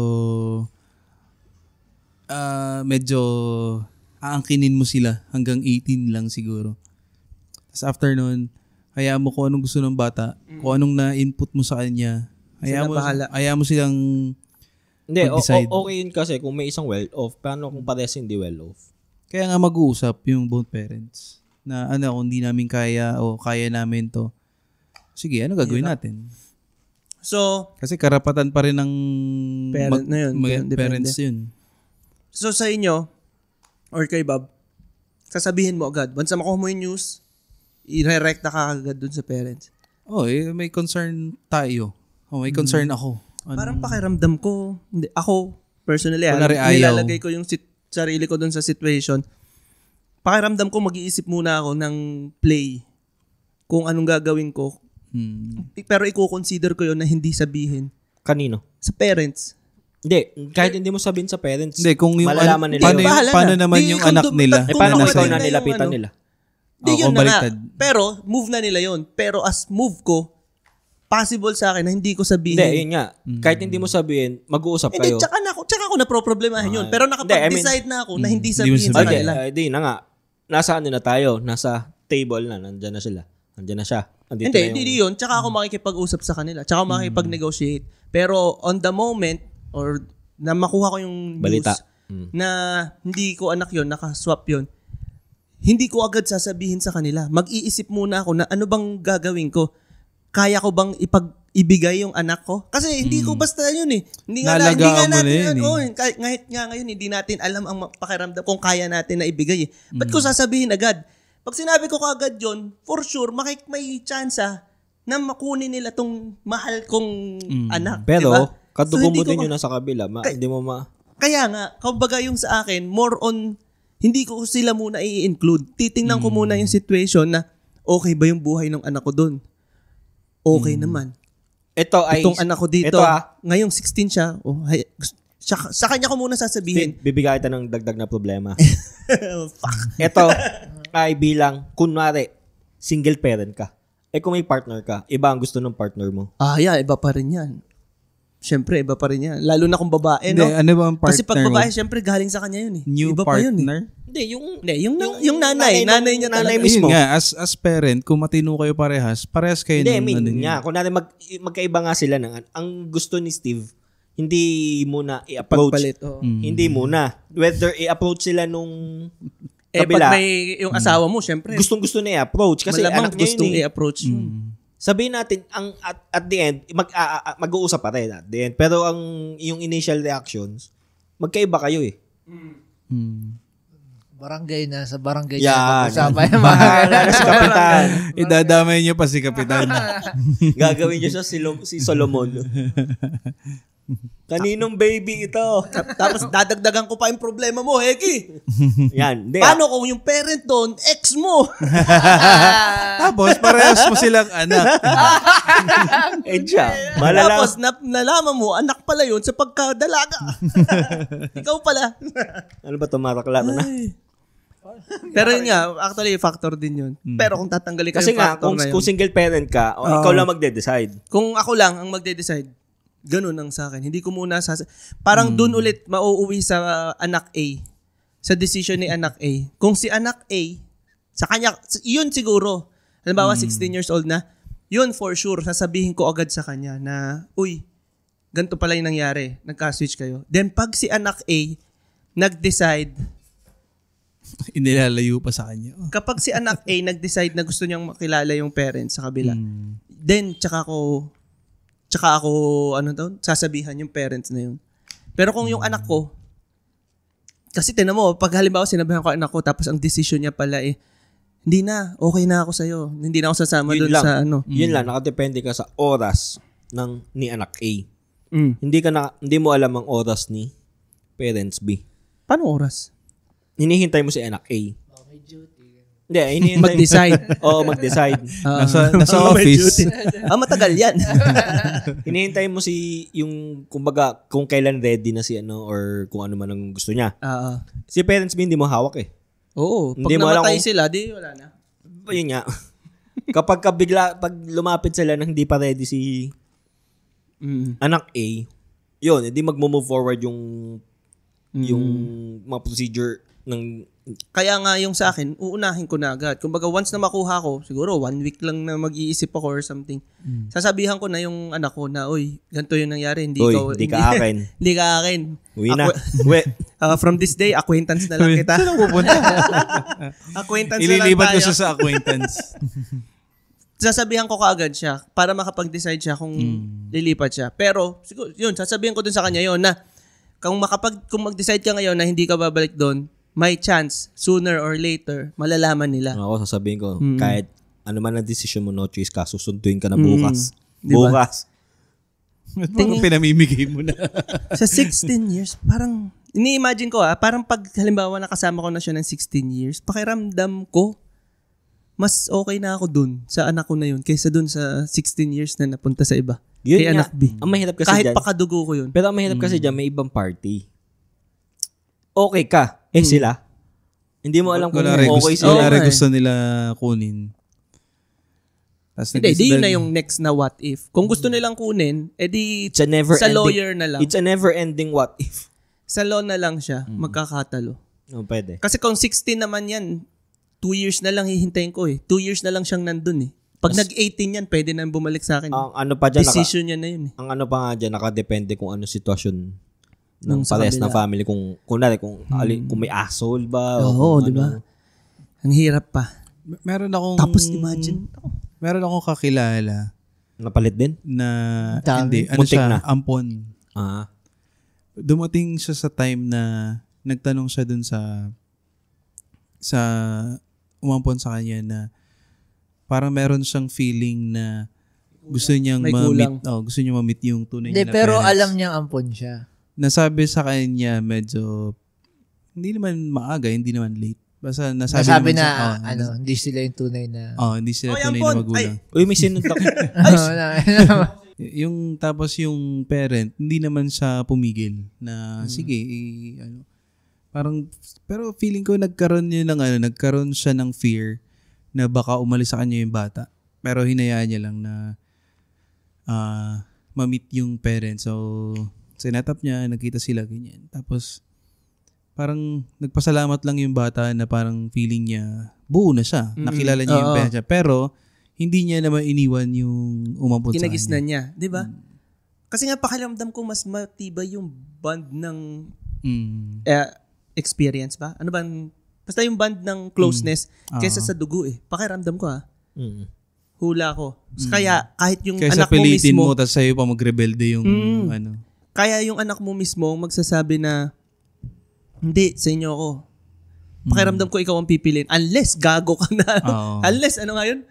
aangkinin mo sila hanggang 18 lang siguro. Tapos after nun, hayaan mo kung anong gusto ng bata, kung anong na-input mo sa kanya, hayaan mo silang hindi, mag-decide. okay yun kasi kung may isang well-off, paano kung parehas hindi well-off? Kaya nga mag-uusap yung both parents na kung hindi namin kaya o kaya namin to, sige, ano gagawin natin? So, kasi karapatan pa rin ng parent na yun. Parents yun. So, sa inyo, or kay Bob, sasabihin mo agad, once makuha mo yung news, i-rerecta ka agad dun sa parents. May concern tayo. May concern ako. Parang pakiramdam ko, ako, personally, nilalagay ko yung sarili ko dun sa situation. Pakiramdam ko, mag-iisip muna ako ng play kung anong gagawin ko. Pero i-consider ko yun na hindi sabihin. Kanino? Sa parents. Hindi, kahit hindi mo sabihin sa parents, hindi, kung yung malalaman nila. Paano naman yung anak nila? Paano ikaw na nilapitan nila? Hindi, yun na nga. Pero, move na nila yun. Pero as move ko, possible sa akin na hindi ko sabihin. Hindi, yun nga. Kahit hindi mo sabihin, mag-uusap kayo. Hindi, tsaka ako naproproblemahin yun. Pero nakapag-decide na ako na hindi sabihin sa kanila. Hindi na nga. Nasa na tayo? Nasa table na. Nandyan na sila. Nandyan na siya. Hindi yun. Tsaka ako makikipag-usap sa kanila. Tsaka ako makikipag-negotiate. Pero on the moment, or na makuha ko yung balita news na hindi ko anak yun, nakaswap yun, hindi ko agad sasabihin sa kanila. Mag-iisip muna ako na ano bang gagawin ko. Kaya ko bang ibigay yung anak ko? Kasi hindi ko basta yun eh. Hindi nga natin kahit nga ngayon hindi natin alam ang pakiramdam kung kaya natin na ibigay eh. Ba't ko sasabihin agad? Pag sinabi ko kaagad yun, for sure may chance na makunin nila tong mahal kong anak. Pero, diba? kadugo mo din yun nasa kabila. Hindi mo Kaya nga, kumbaga yung sa akin, more on, hindi ko sila muna i-include. Titingnan ko muna yung situation na okay ba yung buhay ng anak ko doon? Okay naman. Itong anak ko dito, ngayong 16 siya, sa kanya ko muna sasabihin. Bibigay kita ng dagdag na problema. Ito ay bilang, kunwari, single parent ka. Kung may partner ka, iba ang gusto ng partner mo. Iba pa rin yan. syempre, iba pa rin yan. Lalo na kung babae, Hindi, no? ano ba ang partner Kasi pag babae, mo? syempre, galing sa kanya yun eh. New iba pa yun eh. partner? Hindi, yung nanay niya talaga. mismo. Ayun nga, as parent, kung matino kayo parehas kayo Hindi, I ng mean, ano nga, kunwari magkaiba nga sila ang gusto ni Steve, hindi muna i-approach. Pagpalit, oo. Hindi muna. Whether i-approach sila nung pag kabila, may yung asawa mo, syempre, gustong-gusto na i-approach. Kasi malamang anak niya gustong yun eh. i-approach yun. Sabihin natin, at the end, mag-uusap pa rin at the end. Pero yung initial reactions, magkaiba kayo eh. Barangay na, sa barangay Yan. pag-usapan. Bahala na si Kapitan. Idadamay niyo pa si Kapitan. Gagawin niyo siya si Solomon. Kaninong baby ito? Tapos dadagdagan ko pa yung problema mo, Heki. Yan. Hindi, Paano kung yung parent doon, ex mo? Tapos, parehas mo silang anak. siya. Malala. Tapos nalaman mo, anak pala yun sa pagkadalaga. Ikaw pala. Ano ba ito? Maraklaro na? Pero yun nga, actually, factor din yun. Pero kung tatanggalin ka Kasi yung nga, factor na yun, kung single parent ka, ikaw lang magde-decide. kung ako lang ang magde-decide, ganun ang sa akin. Hindi ko muna parang dun ulit mauuwi sa anak A. Sa decision ni anak A. Kung si anak A, sa kanya, yun siguro. Halimbawa, 16 years old na, yun for sure, sasabihin ko agad sa kanya na, uy, ganito pala yung nangyari. Nagka-switch kayo. Then, pag si anak A, nag-decide, Inilalayo pa sa kanya. kapag si anak A, nag-decide na gusto niyang makilala yung parents sa kabila, then, tsaka ako, sasabihan yung parents na yun. Pero kung yung anak ko, kasi tinan mo, pag halimbawa sinabihan ko anak ko, tapos ang decision niya pala hindi na, okay na ako sa'yo. Hindi na ako sasama doon sa ano. Yun lang, nakadepende ka sa oras ni anak A. Mm. Hindi mo alam ang oras ni parents B. Paano oras? Hinihintay mo si anak A. Hindi, hinihintay Mag-decide. Oo, mag-decide. Nasa office. Matagal yan. Hinihintay mo kumbaga, kung kailan ready na si or kung ano man ang gusto niya. Si parents B, hindi mo hawak eh. Oo. Pag Hindi mo alam namatay kung- sila, di wala na. Yun nga. Pag lumapit sila nang hindi pa ready si anak A, yun, hindi magmo-move forward yung mga procedure ng Kaya nga yung sa akin, uunahin ko na agad. Kumbaga, once na makuha ko, siguro 1 week lang na mag-iisip ako or something. Sasabihan ko na yung anak ko na, uy, ganito yung nangyari. Hindi ka akin. Hindi ka akin. Uwi na. Uwi. From this day, acquaintance na lang kita. Saan pupunta? Acquaintance na lang Ililipat ko tayo. siya sa acquaintance. Sasabihan ko kaagad siya para makapag-decide siya kung lilipat siya. Pero, siguro, yun, sasabihan ko dun sa kanya yun na kung mag-decide ka ngayon na hindi ka babalik doon, may chance, sooner or later, malalaman nila. Ako, sasabihin ko, kahit ano man ang decision mo, no choice ka, susunduin ka na bukas. Diba? Bukas. Parang pinamimigay mo na. Sa 16 years, parang, ini-imagine ko parang pag halimbawa nakasama ko na siya ng 16 years, pakiramdam ko, mas okay na ako dun sa anak ko na yun kaysa dun sa 16 years na napunta sa iba. Yun kay nga. anak B. Ang mahirap kasi Kahit dyan. pakadugo ko yun. Pero ang mahirap kasi dyan, may ibang party. Okay ka. Sila. Hindi mo alam kung Wala rin okay gusto, sila. wala rin Oo, eh. gusto nila kunin. Tas Hindi, yun na yung next na what if. Kung gusto nilang kunin, edi It's a never sa ending, lawyer na lang. It's a never-ending what if. Sa law na lang siya, magkakatalo. Pwede. Kasi kung 16 naman yan, 2 years na lang hihintayin ko eh. 2 years na lang siyang nandun eh. Pag nag-18 yan, pwede na bumalik sa akin. Ang ano pa dyan, Decision niya na yun eh. ang ano pa nga dyan, nakadepende kung ano sitwasyon ng Nung sa parehas na kabila. family. Kung may asshole ba. Oo, kung di ba? ano. Ang hirap pa. Meron akong Tapos imagine, meron akong kakilala Napalit din? na Dami. hindi ano Muntik siya, na. ampon. Dumating siya sa time na nagtanong siya dun sa umampon sa kanya na parang meron siyang feeling na gusto niyang May ma-meet, kulang. gusto niya ma-meet yung tunay Hindi, niya na pero parents. alam niyang ampon siya. Nasabi sa kanya medyo hindi naman maaga, hindi naman late. Basta nasabi Nasabi naman na, siya, hindi sila yung tunay na... hindi sila Oy, tunay ampon! na magulang. Uy, may sinuntok. Yung tapos yung parent hindi naman siya pumigil na sige parang pero feeling ko nagkaroon siya ng fear na baka umalis sa kanya yung bata pero hinayaan niya lang na ma-meet yung parents. So, sinetap niya, nagkita sila, ganyan. Tapos, parang nagpasalamat lang yung bata na parang feeling niya, buo na siya. Nakilala niya yung parents niya. Pero, hindi niya naman iniwan yung umampun sa kanya. Kinagisnan niya, di ba? Kasi nga pakiramdam ko mas matibay yung bond ng experience ba? Ano ba? Basta yung bond ng closeness kaysa sa dugo eh. Pakiramdam ko hula ko. Kaya kahit yung kaysa anak mo pilitin mismo. mo, tapos sa'yo pa magrebelde yung ano. Kaya yung anak mo mismo magsasabi na, hindi, sa inyo ako. Pakiramdam ko ikaw ang pipiliin. Unless gago ka na. Unless, ano nga yun?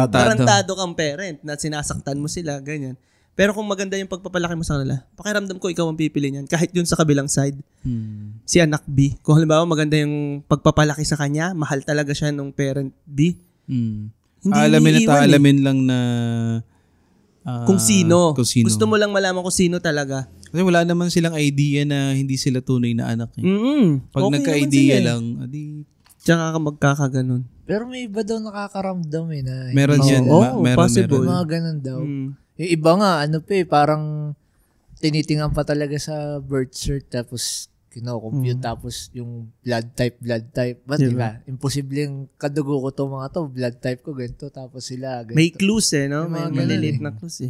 Tarantado kang parent na sinasaktan mo sila, ganyan. Pero kung maganda yung pagpapalaki mo sa kanila, pakiramdam ko ikaw ang pipiliin yan. Kahit yun sa kabilang side. Si anak B. Kung halimbawa maganda yung pagpapalaki sa kanya, mahal talaga siya nung parent B. Hindi alamin lang na kung sino. Gusto mo lang malaman kung sino talaga. Kasi wala naman silang idea na hindi sila tunay na anak. Pag okay nagka-idea lang, tsaka ka magkakaganon. Pero may iba daw nakakaramdam na. Meron yan. Possible. Mga ganun daw. Yung iba nga, parang tinitingan pa talaga sa birth cert tapos kino-compute tapos yung blood type. Ba't diba? Imposibleng kadugo ko to mga to, blood type ko ganito tapos sila ganito. May clues no? May maliliit na clues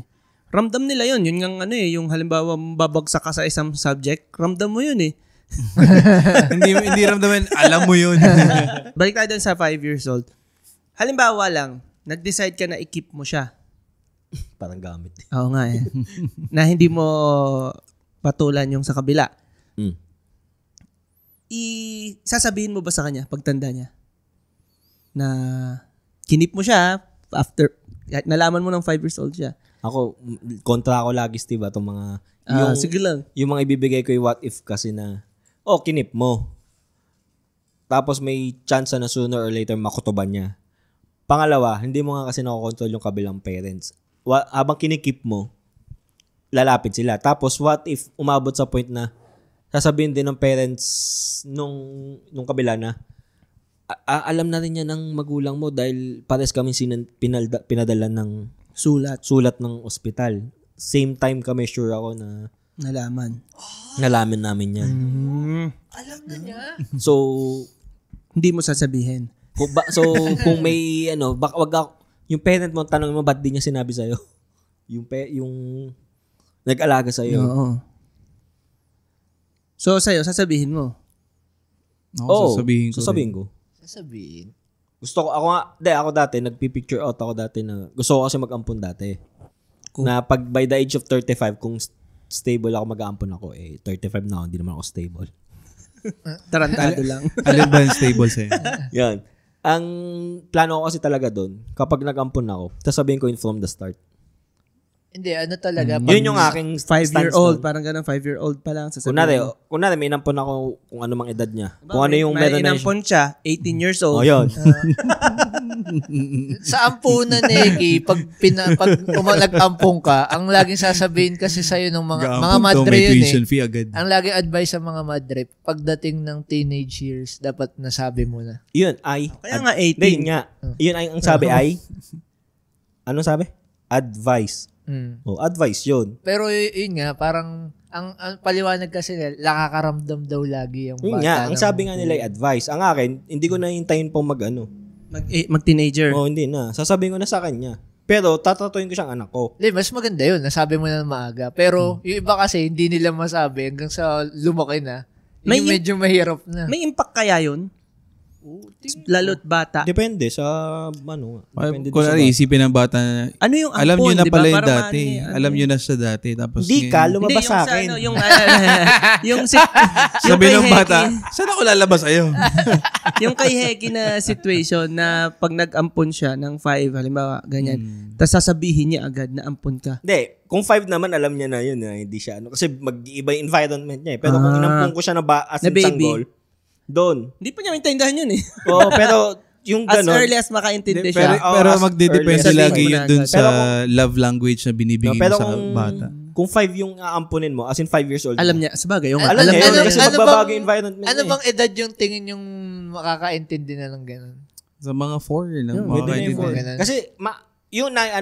Ramdam nila yun. Yun yung yung halimbawa babagsak ka sa isang subject, ramdam mo yun hindi ramdaman, alam mo yun. Balik tayo dun sa 5 years old. Halimbawa lang, nag-decide ka na i-keep mo siya. Parang gamit. Oo nga na hindi mo patulan yung sa kabila. Sasabihin mo ba sa kanya pagtanda niya na kinip mo siya after nalaman mo ng 5 years old siya? Ako, kontra ako lagi, Steve, itong mga sige lang. Yung mga ibibigay ko yung what if kasi na kinip mo. Tapos may chance na sooner or later makutuban niya. Pangalawa, hindi mo nga kasi nakokontrol yung kabilang parents. Habang kinikip mo, lalapit sila. Tapos what if umabot sa point na sasabihin din ng parents nung kabila na alam na rin niya ng magulang mo dahil pares kami pinadala ng sulat ng ospital. Same time kami, sure ako na nalaman namin yan. Alam na niya. So, hindi mo sasabihin. Kung may wag ako, yung parent mo tanong mo ba't di niya sinabi sa'yo? Yung nag-alaga sa'yo. Oo. So, sa'yo, sasabihin mo? Sasabihin ko. Ako dati, nagpipicture out ako dati na gusto ko kasi mag-ampon dati. Na pag by the age of 35, kung stable ako, mag-aampon ako, 35 na ako, hindi naman ako stable. Tarantado lang. Alin ba yung stable sa'yo? Yan. Ang plano ko kasi talaga doon, kapag nag-ampon ako, sasabihin ko yun from the start. Hindi, talaga. Yun yung aking 5-year-old, parang ganun, 5-year-old pa lang sasabihin. Kunwari, may inampon ako kung ano mang edad niya. Kung ano yung meron na inampon siya, 18 years old. Yun. Sa ampunan, Eki, pag nag-ampong ka, ang laging sasabihin kasi sa'yo ng mga madre yun fee agad. Ang laging advice sa mga madre, pagdating ng teenage years, dapat nasabi mo na. Yun ay... Kaya nga 18. Yun nga. Yun ay, ang sabi ay... Anong sabi? Advice. Advice yun. Pero yun nga, parang ang paliwanag kasi nakakaramdam daw lagi yung bata. Yun nga, ang sabi nga nila ay advice. Ang akin, hindi ko na hintayin pong mag-teenager. Hindi na. Sasabihin ko na sa kanya. Pero tatratuhin ko siyang anak ko. Mas maganda yun. Nasabi mo na maaga. Pero yung iba kasi hindi nila masabi hanggang sa lumaki na. Yung medyo mahirap na. May impact kaya yun? Lalo't bata. Depende sa depende kung isipin ng bata na, ano yung ampon, alam nyo na diba? pala yung dati. Alam nyo na siya dati. Tapos hindi ka, lumabas sa akin. Yung sabi ng bata, saan ako lalabas sa'yo? Yung kay Heki na situation na pag nag-ampon siya ng 5, halimbawa, ganyan. Tapos sasabihin niya agad na ampon ka. Hindi. Kung 5 naman, alam niya na yun. Hindi siya. Kasi mag-iiba yung environment niya. Pero kung inampon ko siya as in sanggol, doon. Hindi pa niya maintindihan yun Oo, pero yung as gano'n. early as makaintindi siya. Pero magdedepende lagi yun dun sa kung, love language na binibigay mo sa bata. Kung 5 yung aampunin mo, as in 5 years old. Alam niya, sabagay. Alam niya yun kasi magbabago yung environment niya. Ano bang edad yung tingin yung makakaintindi na ng gano'n? Sa mga 4 na. Kasi, yun na,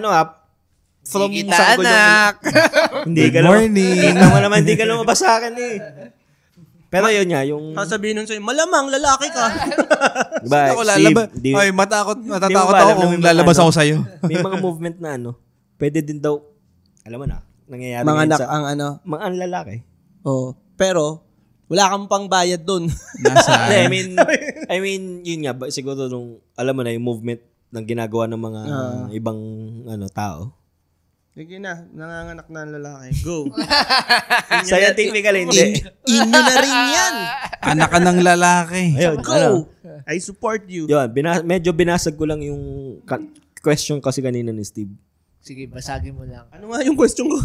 from Kita, sanggol anak. Hindi ka morning. Kita mo naman, hindi ka lumabas sa akin eh. Pero yun nga, yung... Sasabihin nun sa'yo, malamang lalaki ka. Diba, Ako lalabas. Steve, Ay, matatakot ba ako alam na kung may mga lalabas ano? ako sa'yo. may mga movement na pwede din daw, alam mo na, nangyayari Mga ngayon anak sa... ang ano. Mga ang lalaki. Oh. Pero, wala kang pang bayad dun. Nasa, Hindi, I mean, yun nga, siguro nung, alam mo na, yung movement ng ginagawa ng mga ibang tao. Sige na, nanganganak na ang lalaki. Go. Scientifically, hindi. Inyo na rin yan. anak ka ng lalaki. Ayun, Go. I support you. Yun, medyo binasag ko lang yung question kasi kanina ni Steve. Sige, basagin mo lang. Ano nga yung question ko?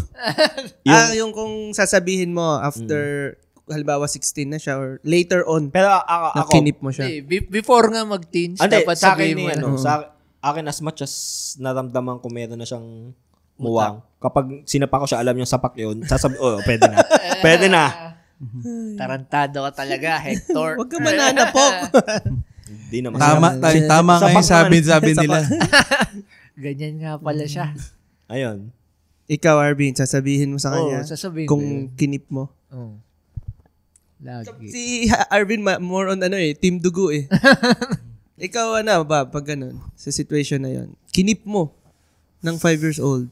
yung kung sasabihin mo after, halimbawa 16 na siya or later on, Pero ako, nakinip mo siya. Before nga mag-teens, hindi, dapat sa akin sabihin mo. sa akin as much as naramdaman ko meron na siyang muwang. Kapag sinapa ko siya, alam niya sapak yun, pwede na. Pwede na. Tarantado ka talaga, Hector. Huwag ka mananapok. Hindi naman. Tama nga yung sabi nila. Ganyan nga pala siya. Ayun. Ikaw, Arvin, sasabihin mo sa kanya sasabihin ko kung kinip mo. Oh. Lagi. Si Arvin, more on team dugo eh. Ikaw ba, pag ganun, sa situation na yon, kinip mo ng 5 years old,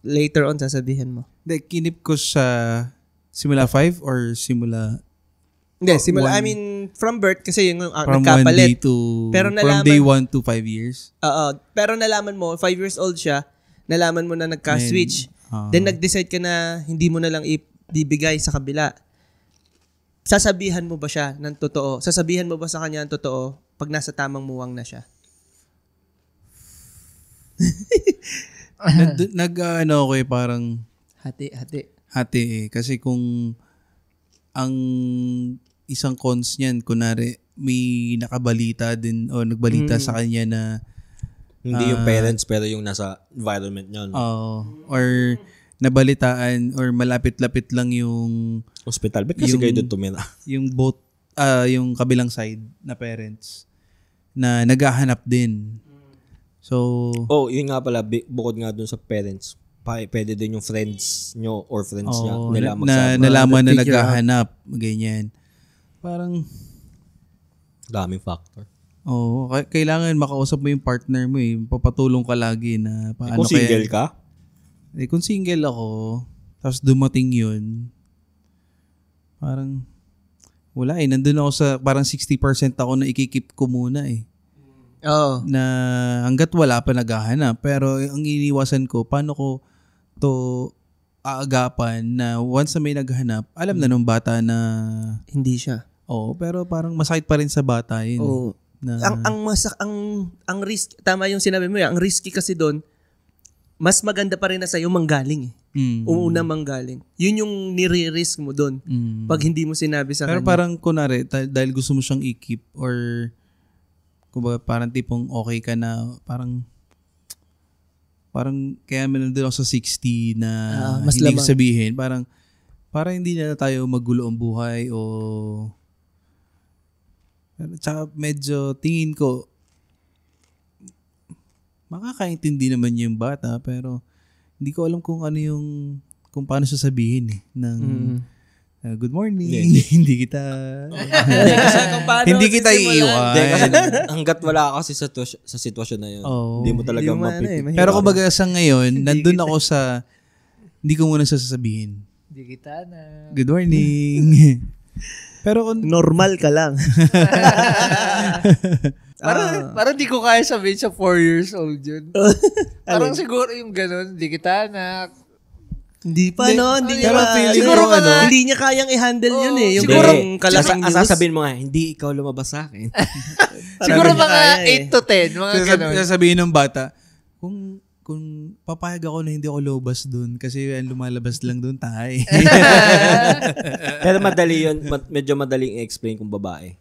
later on, sasabihin mo. Hindi, kinip ko sa simula 5 or simula Hindi, I mean, from birth, kasi yung from 1 day nagkapalit. to, Pero from day 1 to 5 years. Oo. Pero nalaman mo, 5 years old siya, nalaman mo na nagka-switch. Then nag-decide ka na hindi mo na lang ibibigay sa kabila. Sasabihan mo ba siya ng totoo? Sasabihan mo ba sa kanya ng totoo pag nasa tamang muwang na siya? Ako parang Hati. hati eh. Kasi kung ang isang cons niyan, kunwari may nakabalita din o nagbalita sa kanya na Hindi yung parents, pero yung nasa environment niyo. or nabalitaan or malapit-lapit lang yung Hospital. Ba't kasi kayo doon tumira? yung both yung kabilang side na parents na naghahanap din. So Yun nga pala, bukod nga doon sa parents, pwede din yung friends nyo or friends niya nila nalaman na figure naghahanap, ganyan. Parang daming factor. kailangan makausap mo yung partner mo eh. Papatulong ka lagi na paano Kung single ka? Kung single ako, tapos dumating yun, parang wala eh. Nandun ako sa parang 60% ako na ikikip ko muna eh. Oo. Na hanggat wala pa naghahanap. Pero ang iniwasan ko, paano ko to aagapan na once na may naghahanap, alam na nung bata na Hindi siya. pero parang masakit pa rin sa bata yun. Oo. Na, Ang risk, tama yung sinabi mo, ang risky kasi doon, mas maganda pa rin na sa'yo manggaling eh. Una manggaling. Yun yung nire-risk mo doon. Pag hindi mo sinabi sa pero kanya. parang kunwari, dahil gusto mo siyang i-keep or kumbaga parang tipong okay ka na parang kaya meron din ako sa 60 na mas hindi lamang. sabihin, parang hindi na tayo magulo ang buhay o tsaka medyo tingin ko makakaintindi naman yung bata pero hindi ko alam kung paano sasabihin eh ng good morning. Hindi kita hindi kita iiwan. Hindi, kasi hanggat wala ka kasi sa sitwasyon na yun, hindi mo talaga mapipili. Pero kumbaga sa ngayon, nandun ako sa hindi ko muna sasabihin. Hindi kita na. Good morning. Pero kung normal ka lang. Parang di ko kaya sabihin sa 4 years old yun. Parang siguro yung ganun, di kita na. Hindi pa, no? Hindi niya pero feeling ko, hindi niya kayang i-handle yun eh. Yung siguro, kalasang ang news. sasabihin mo nga, hindi ikaw lumabas sa akin. Siguro Hindi niya mga kaya 8 to 10, mga ganun. sasabihin ng bata, kung papayag ako na hindi ako lumabas doon kasi lumalabas lang doon tayo. Pero madali yun, medyo madaling i-explain kung babae.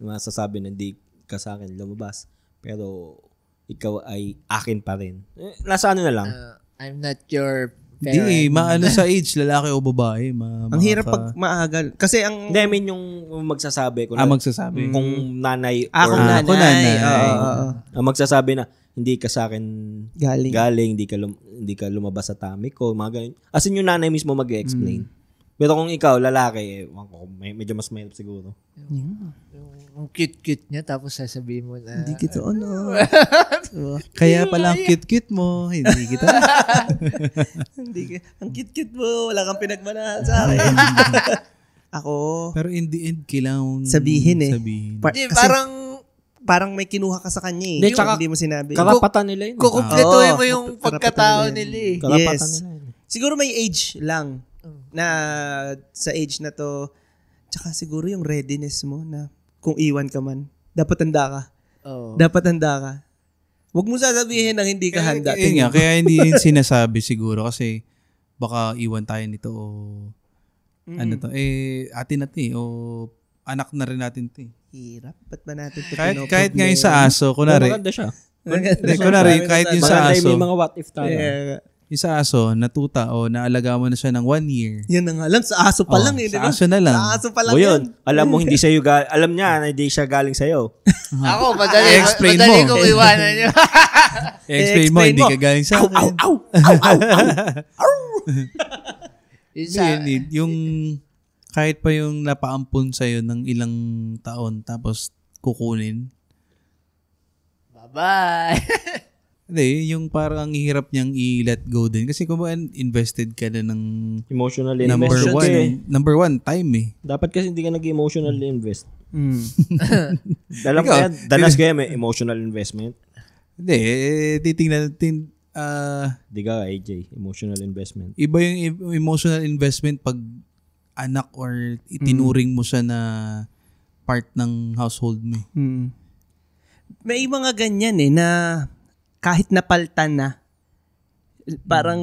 Masasabi na hindi ka sa akin lumabas, pero ikaw ay akin pa rin. Nasa ano na lang? I'm not your Di, maano sa age, lalaki o babae. Ang hirap pag maaga. Kasi ang... Hindi, I mean yung magsasabi. magsasabi. Kung nanay Kung nanay. Ako nanay. ang magsasabi na, hindi ka sa akin galing, hindi ka lumabas sa tummy ko, mga ganun. As in yung nanay mismo mag-explain. Pero kung ikaw, lalaki, medyo mas mahirap siguro. Ang cute-cute niya, tapos sasabihin mo na... Hindi kita Kaya pala ang cute-cute mo, hindi kita. Ang cute-cute mo, wala kang pinagmanahan sa akin. Ako... Pero in the end, kailangan sabihin. Hindi, parang may kinuha ka sa kanya eh. Hindi, tsaka, hindi mo sinabi. Karapatan nila yun. Kukumpletuhin mo yung pagkatao nila eh. Karapatan nila yun. Siguro may age lang na sa age na to, tsaka siguro yung readiness mo na kung iwan ka man, dapat handa ka. Dapat handa ka. Huwag mo sasabihin na hindi ka handa. Kaya hindi yun sinasabi siguro kasi baka iwan tayo nito o ano to, atin natin o anak na rin natin to. Hirap. Ba't ba natin ito kahit ngayon sa aso, kunwari. Maganda siya. Kunwari, kahit yung sa aso. May mga what if tayo. Yung sa aso, natuta o naalaga mo na siya ng 1 year. Yan na nga lang. Sa aso pa lang eh. Sa aso na lang. Sa aso pa lang yun. Alam mo, hindi sa'yo alam niya na hindi siya galing sa'yo. Ako, madali kong iwanan niyo. I-explain mo, hindi ka galing sa akin. Yung kahit pa yung napaampun sa'yo ng ilang taon tapos kukunin. Bye-bye. Hindi, yung parang ang hirap niyang i-let go din. Kasi kung invested ka na ng Emotionally number invested. Number one, time eh. Dapat kasi hindi ka nag-emotionally invest. Alam ko yan, danas kaya may emotional investment. Hindi, titingnan natin. Di ka, AJ, emotional investment. Iba yung emotional investment pag anak or itinuring mo siya na part ng household mo. May mga ganyan eh na kahit napaltan na, parang,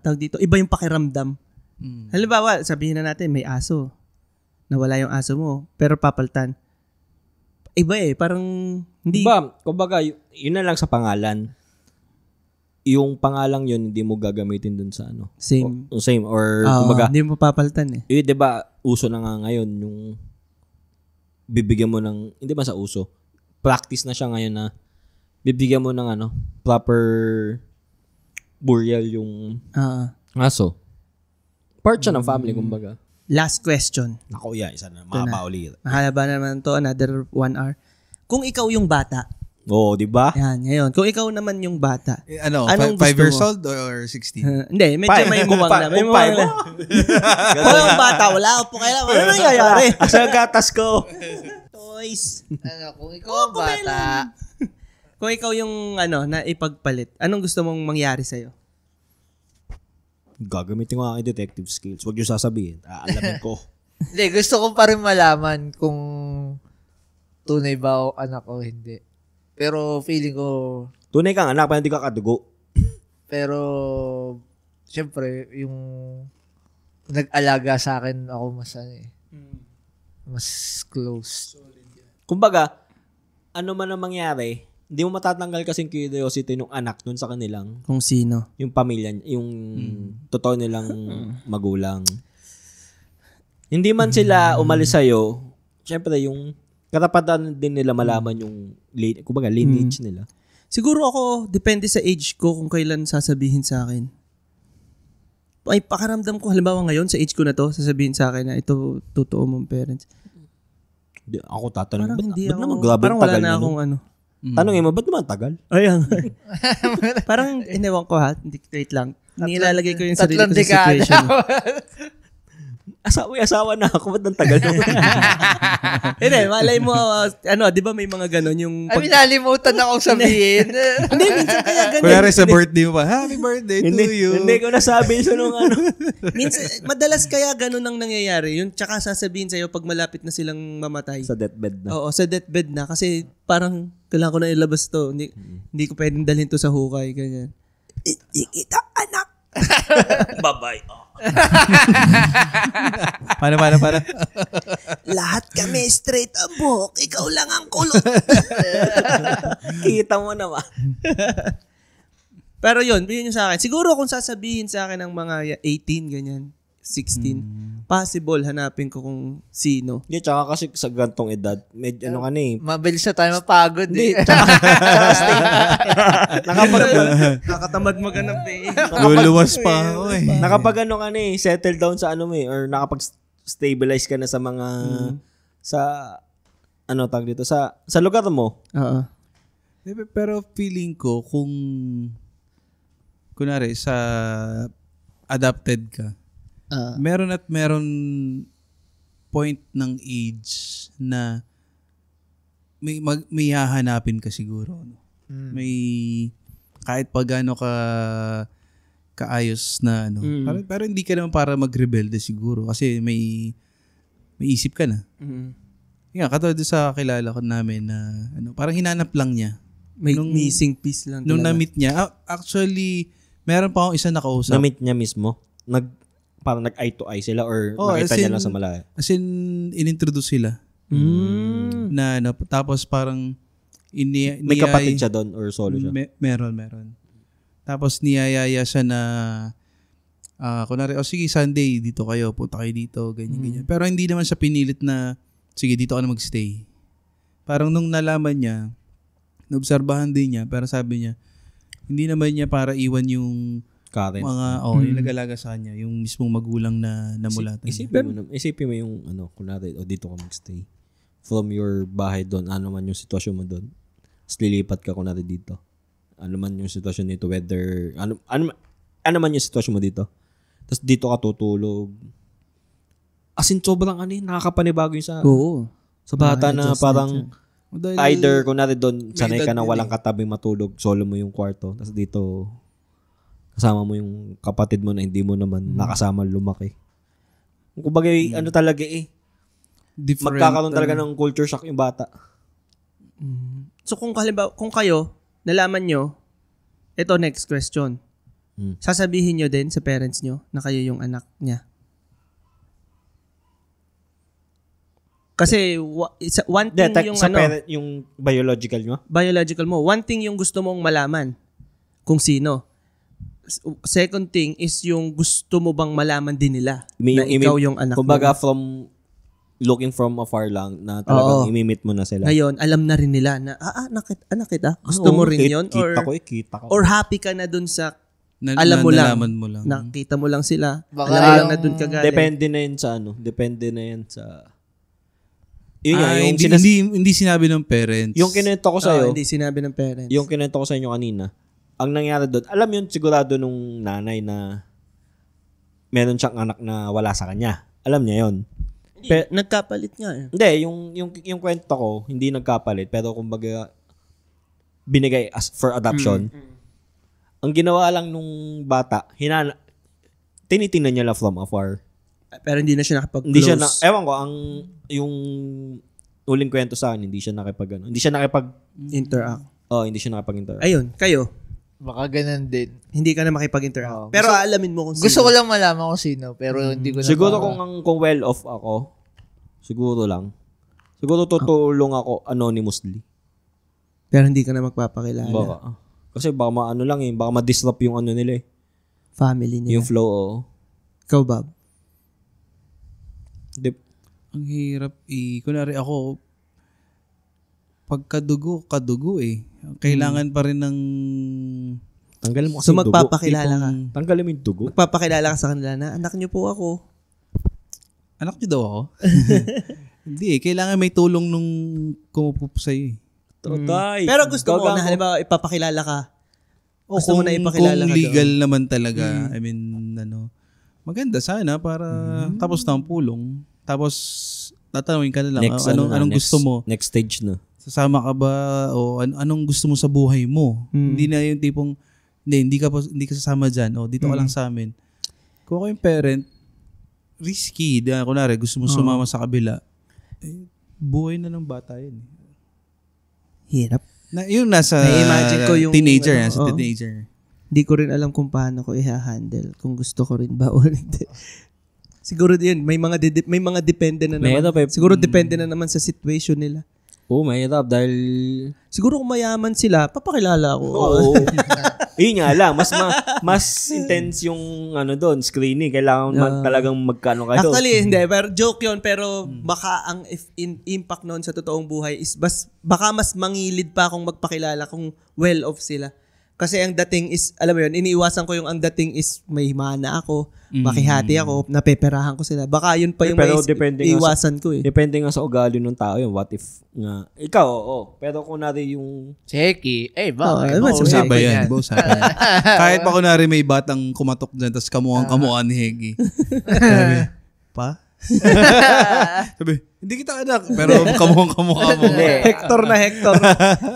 tawag dito, iba yung pakiramdam. Halimbawa, sabihin na natin, may aso. Nawala yung aso mo, pero papaltan. Iba eh, parang, hindi. Kumbaga, yun na lang sa pangalan. Yung pangalang yun, hindi mo gagamitin dun sa ano. Same. Same, or kumbaga, hindi mo papaltan eh. Diba, uso na nga ngayon, yung bibigyan mo ng, hindi ba sa uso, practice na siya ngayon na bibigyan mo ng proper burial yung aso. Part siya ng family, kumbaga. Last question. Naku, isa na. Mahaba ulit. Mahaba naman to, another 1 hour. Kung ikaw yung bata. Oo, di ba? Yan, ngayon. Kung ikaw naman yung bata. Anong 5 years old or 16? Hindi, medyo may muwang na. May muwang na. Kung yung bata, wala po kailangan. Ano nangyayari? Asa gatas ko? Toys. Kung ikaw ang bata... Kung ikaw yung na ipagpalit, anong gusto mong mangyari sa'yo? Gagamitin ko ang detective skills. Huwag yung sasabihin. Alamin ko. Hindi, gusto ko pa rin malaman kung tunay ba o anak o hindi. Pero feeling ko... Tunay kang anak, pa hindi ka kadugo. Pero, syempre, yung nag-alaga sa akin, ako mas close. Kumbaga, ano man ang mangyari, hindi mo matatanggal kasing curiosity ng anak nun sa kanilang. Kung sino? Yung pamilya, yung totoo nilang magulang. Hindi man sila umalis sa'yo, syempre yung karapatan din nila malaman yung kumbaga lineage nila. Siguro ako, depende sa age ko kung kailan sasabihin sa akin. Ay, pakaramdam ko, halimbawa ngayon, sa age ko na to, sasabihin sa akin na ito, totoo mong parents. Ako tatanong, parang hindi ba't ako, naman grabe parang tagal wala na akong Tanongin mo, ba't naman tagal? Ayan. Parang, inewan ko wait lang. Nilalagay ko yung sarili ko sa situation. Asawa na ako, ba't nang tagal naman? Hindi, malay mo, di ba may mga ganon yung... nalimutan akong sabihin. Hindi, minsan kaya ganon. Kunyari sa birthday mo pa, happy birthday to you. Hindi ko nasabi siya nung Minsan, madalas kaya ganon ang nangyayari. Yun, tsaka sasabihin sa'yo pag malapit na silang mamatay. Sa deathbed na. Oo, sa deathbed na. Kasi parang, kailangan ko na ilabas to. Hindi ko pwedeng dalhin to sa hukay. Ganyan. Ikita, anak. Bye-bye. Paano? Lahat kami straight ang buhok. Ikaw lang ang kulot. Kita mo naman. Pero yun yung sa akin. Siguro kung sasabihin sa akin ng mga 18, ganyan, 16, possible hanapin ko kung sino. Hindi, tsaka kasi sa gantong edad, medyo ano ka na eh. Mabilis na tayo mapagod Hindi, eh. tsaka Nakatamad maghanap eh. Luluwas pa ako eh. nakapag ano ka na eh, settle down sa ano mo eh, or nakapag-stabilize ka na sa mga, sa, ano tag dito, sa lugar mo. Oo. Pero feeling ko kung kunwari sa adopted ka, meron at meron point ng age na may hahanapin ka siguro. No? May kahit pa gaano ka kaayos na ano. Pero hindi ka naman para magrebelde siguro kasi may isip ka na. Yeah, katulad sa kilala ko namin na ano, parang hinanap lang niya. May missing piece lang talaga. Nung na-meet niya, actually, meron pa akong isa nakausap. Na-meet niya mismo? Parang nag-eye to eye sila or nakita niya lang sa malayo? As in, in-introduce sila. Na ano, tapos parang may kapatid siya doon or solo siya? Meron. Tapos niyayaya siya na kunwari, sige, Sunday, dito kayo, punta kayo dito, ganyan. Pero hindi naman siya pinilit na, sige, dito ka na magstay. Parang nung nalaman niya, naobserbahan din niya, pero sabi niya, hindi naman niya para iwan yung Karen. mga, yung nag-alaga sa kanya, yung mismong magulang na namulatan. Isipin mo yung, kunwari, dito ka magstay. From your bahay doon, ano man yung sitwasyon mo doon. Tapos lilipat ka kunwari dito. Ano man yung sitwasyon dito, whether, ano man yung sitwasyon mo dito. Tapos dito ka tutulog. As in, sobrang nakakapanibago yung sa bata na parang, either kunwari doon, sanay ka na walang katabing matulog, solo mo yung kwarto. Tapos dito, kasama mo yung kapatid mo na hindi mo naman nakasama lumaki. Kumbaga, ano talaga Different, magkakaroon talaga ng culture shock yung bata. So kung kayo, nalaman nyo, ito next question. Sasabihin nyo din sa parents nyo na kayo yung anak niya. Kasi one thing yung yung biological mo? Biological mo. One thing yung gusto mong malaman kung sino. Second thing is yung gusto mo bang malaman din nila na ikaw yung anak mo. Kumbaga from looking from afar lang na talagang imimit mo na sila. Ngayon, alam na rin nila na anak kita. Gusto mo rin yun? Kita ko. Or happy ka na dun sa alam mo lang. Nakita mo lang sila. Baka alam mo lang na dun ka galing. Depende na yan sa yun hindi sinabi ng parents. Yung kinuwento ko sa'yo. Hindi sinabi ng parents. Yung kinuwento ko sa inyo kanina. Ang nangyari doon, alam yun sigurado nung nanay na meron siyang anak na wala sa kanya. Alam niya yun. Nagkapalit nga eh. Hindi, yung kwento ko, hindi nagkapalit. Pero kumbaga, binigay as for adoption. Ang ginawa lang nung bata, tinitingnan niya lang from afar. Pero hindi na siya nakapag-close. Hindi siya ewan ko, yung uling kwento sa akin, hindi siya interact. Hindi siya nakapag-interact. Ayun, kayo. Baka ganun din. Hindi ka na makipag-interact. Pero alamin mo kung sino. Gusto ko lang malaman kung sino, pero hindi ko na. Siguro kung well off ako, siguro tutulong ako anonymously. Pero hindi ka na magpapakilala. Baka. Kasi baka baka ma-disrupt yung nila eh. Family nila. Yung flow, Ikaw, Bob? Ang hirap kunwari ako, pagkadugo eh. Kailangan pa rin ng tanggalin mo kasi so magpapakilala ka. Tanggalin mo yung dugo. Magpapakilala ka sa kanila na anak niyo po ako. Anak niyo daw ako? Hindi kailangan may tulong nung kumupo sa'yo eh. Pero gusto mo na halimbawa ipapakilala ka. Gusto mo na ipakilala kung ka legal naman talaga, I mean, maganda sana para tapos na ang pulong. Tapos tatanungin ka na lang, anong gusto mo? Next stage na. Sasama ka ba o anong gusto mo sa buhay mo? Hindi na yung tipong hindi ka sasama diyan o dito ka lang sa amin. Kung ako yung parent, risky. Kunwari, gusto mo sumama sa kabila. Buhay na ng bata yun. Hirap. Yung nasa teenager. Teenager. Hindi ko rin alam kung paano ko i-handle. Kung gusto ko rin ba o hindi. Siguro din, may mga depende na naman. Siguro depende na naman sa situation nila. Mahirap dahil... Siguro kung mayaman sila, papakilala ako. Oo. Yun nga lang, mas intense yung doon, screening. Kailangan talagang magkano kayo. Actually, hindi. Pero joke yun. Pero baka ang impact noon sa totoong buhay is baka mas mangilid pa kung magpakilala kung well-off sila. Kasi ang dating is, alam mo yun, iniiwasan ko yung ang dating is may mana ako, makihati ako, napeperahan ko sila. Baka yun pa yung iwasan ko eh. Depende nga sa ugali ng tao yun. What if nga, ikaw, pero kunwari yung... Cheki, bakit? bakit? Usapan ba yan? Kahit pa kunwari may batang kumatok dyan, tapos kamukhang ni Hegi. Sabi, pa? Sabi, hindi kita anak, pero kamukhang mo. Hector na Hector.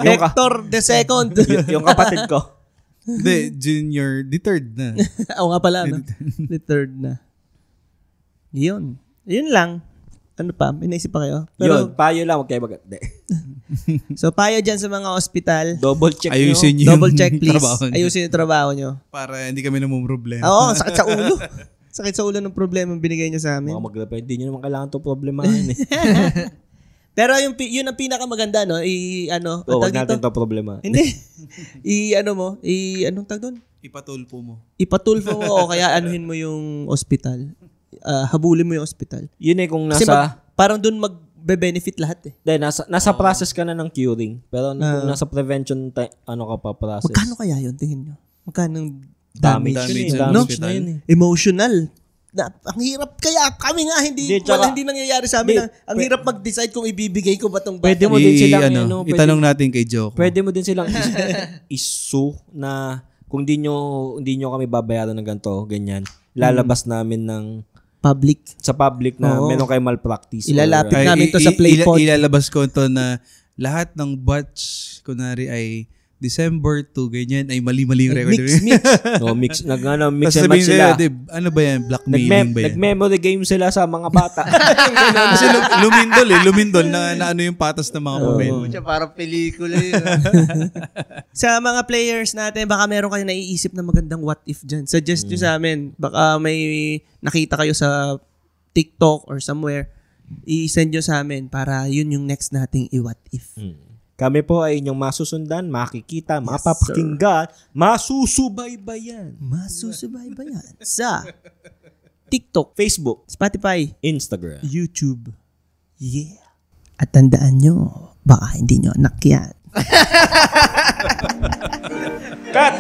Hector the second. yung kapatid ko. Hindi, junior, the third na. Oo nga pala, no? The third na. Yun lang. Ano pa? May naisip pa kayo? Yun, payo lang, huwag kayo So, payo dyan sa mga ospital. Double check Ayusin nyo. Double check, please. Ayusin yung trabaho nyo. Para hindi kami namumroblema. Oo, sakit sa ulo. Sakit sa ulo ng problema binigay niyo sa amin. Mga maglapay, hindi nyo naman kailangan itong problemahin eh. Pero yun ang pinakamaganda, no? Huwag natin itong problema. Hindi. Anong tag doon? Ipatulpo mo. Ipatulfo mo o kaya anuhin mo yung ospital. Habulin mo yung ospital. Yun eh kung Kasi nasa... parang doon magbe-benefit lahat eh. Nasa process ka na ng curing. Pero kung nasa prevention, ka pa process. Magkano kaya yun? Tingin nyo. Magkano Damage no? na yun eh. Emotional. Ang hirap kaya kami nga hindi nangyayari sa amin. Ang hirap mag-decide kung ibibigay ko ba tong bata. Pwede mo din silang itanong natin kay Joko. Pwede mo din silang issue na kung hindi nyo kami babayaran ng ganito, ganyan. Lalabas namin sa public na meron kayo malpractice. Ilalapit namin to sa Playpod. Ilalabas ko to na lahat ng batch kunwari ay December 2, ganyan, ay mali-mali yung record. Mix and Sabihin match sila. Ano ba yan? Blackmailing ba yan? Nag-memory game sila sa mga bata. Kasi lumindol na ano yung patas ng mga papel. Parang pelikula yun. Sa mga players natin, baka meron kayo naiisip na magandang what if dyan. Suggest nyo sa amin. Baka may nakita kayo sa TikTok or somewhere. I-send nyo sa amin para yun yung next nating i-what if. Kami po ay inyong masusundan, makikita, mapapakinggan, masusubaybayan sa TikTok, Facebook, Spotify, Instagram, YouTube. Yeah. At tandaan nyo, baka hindi nyo anak yan. Cut!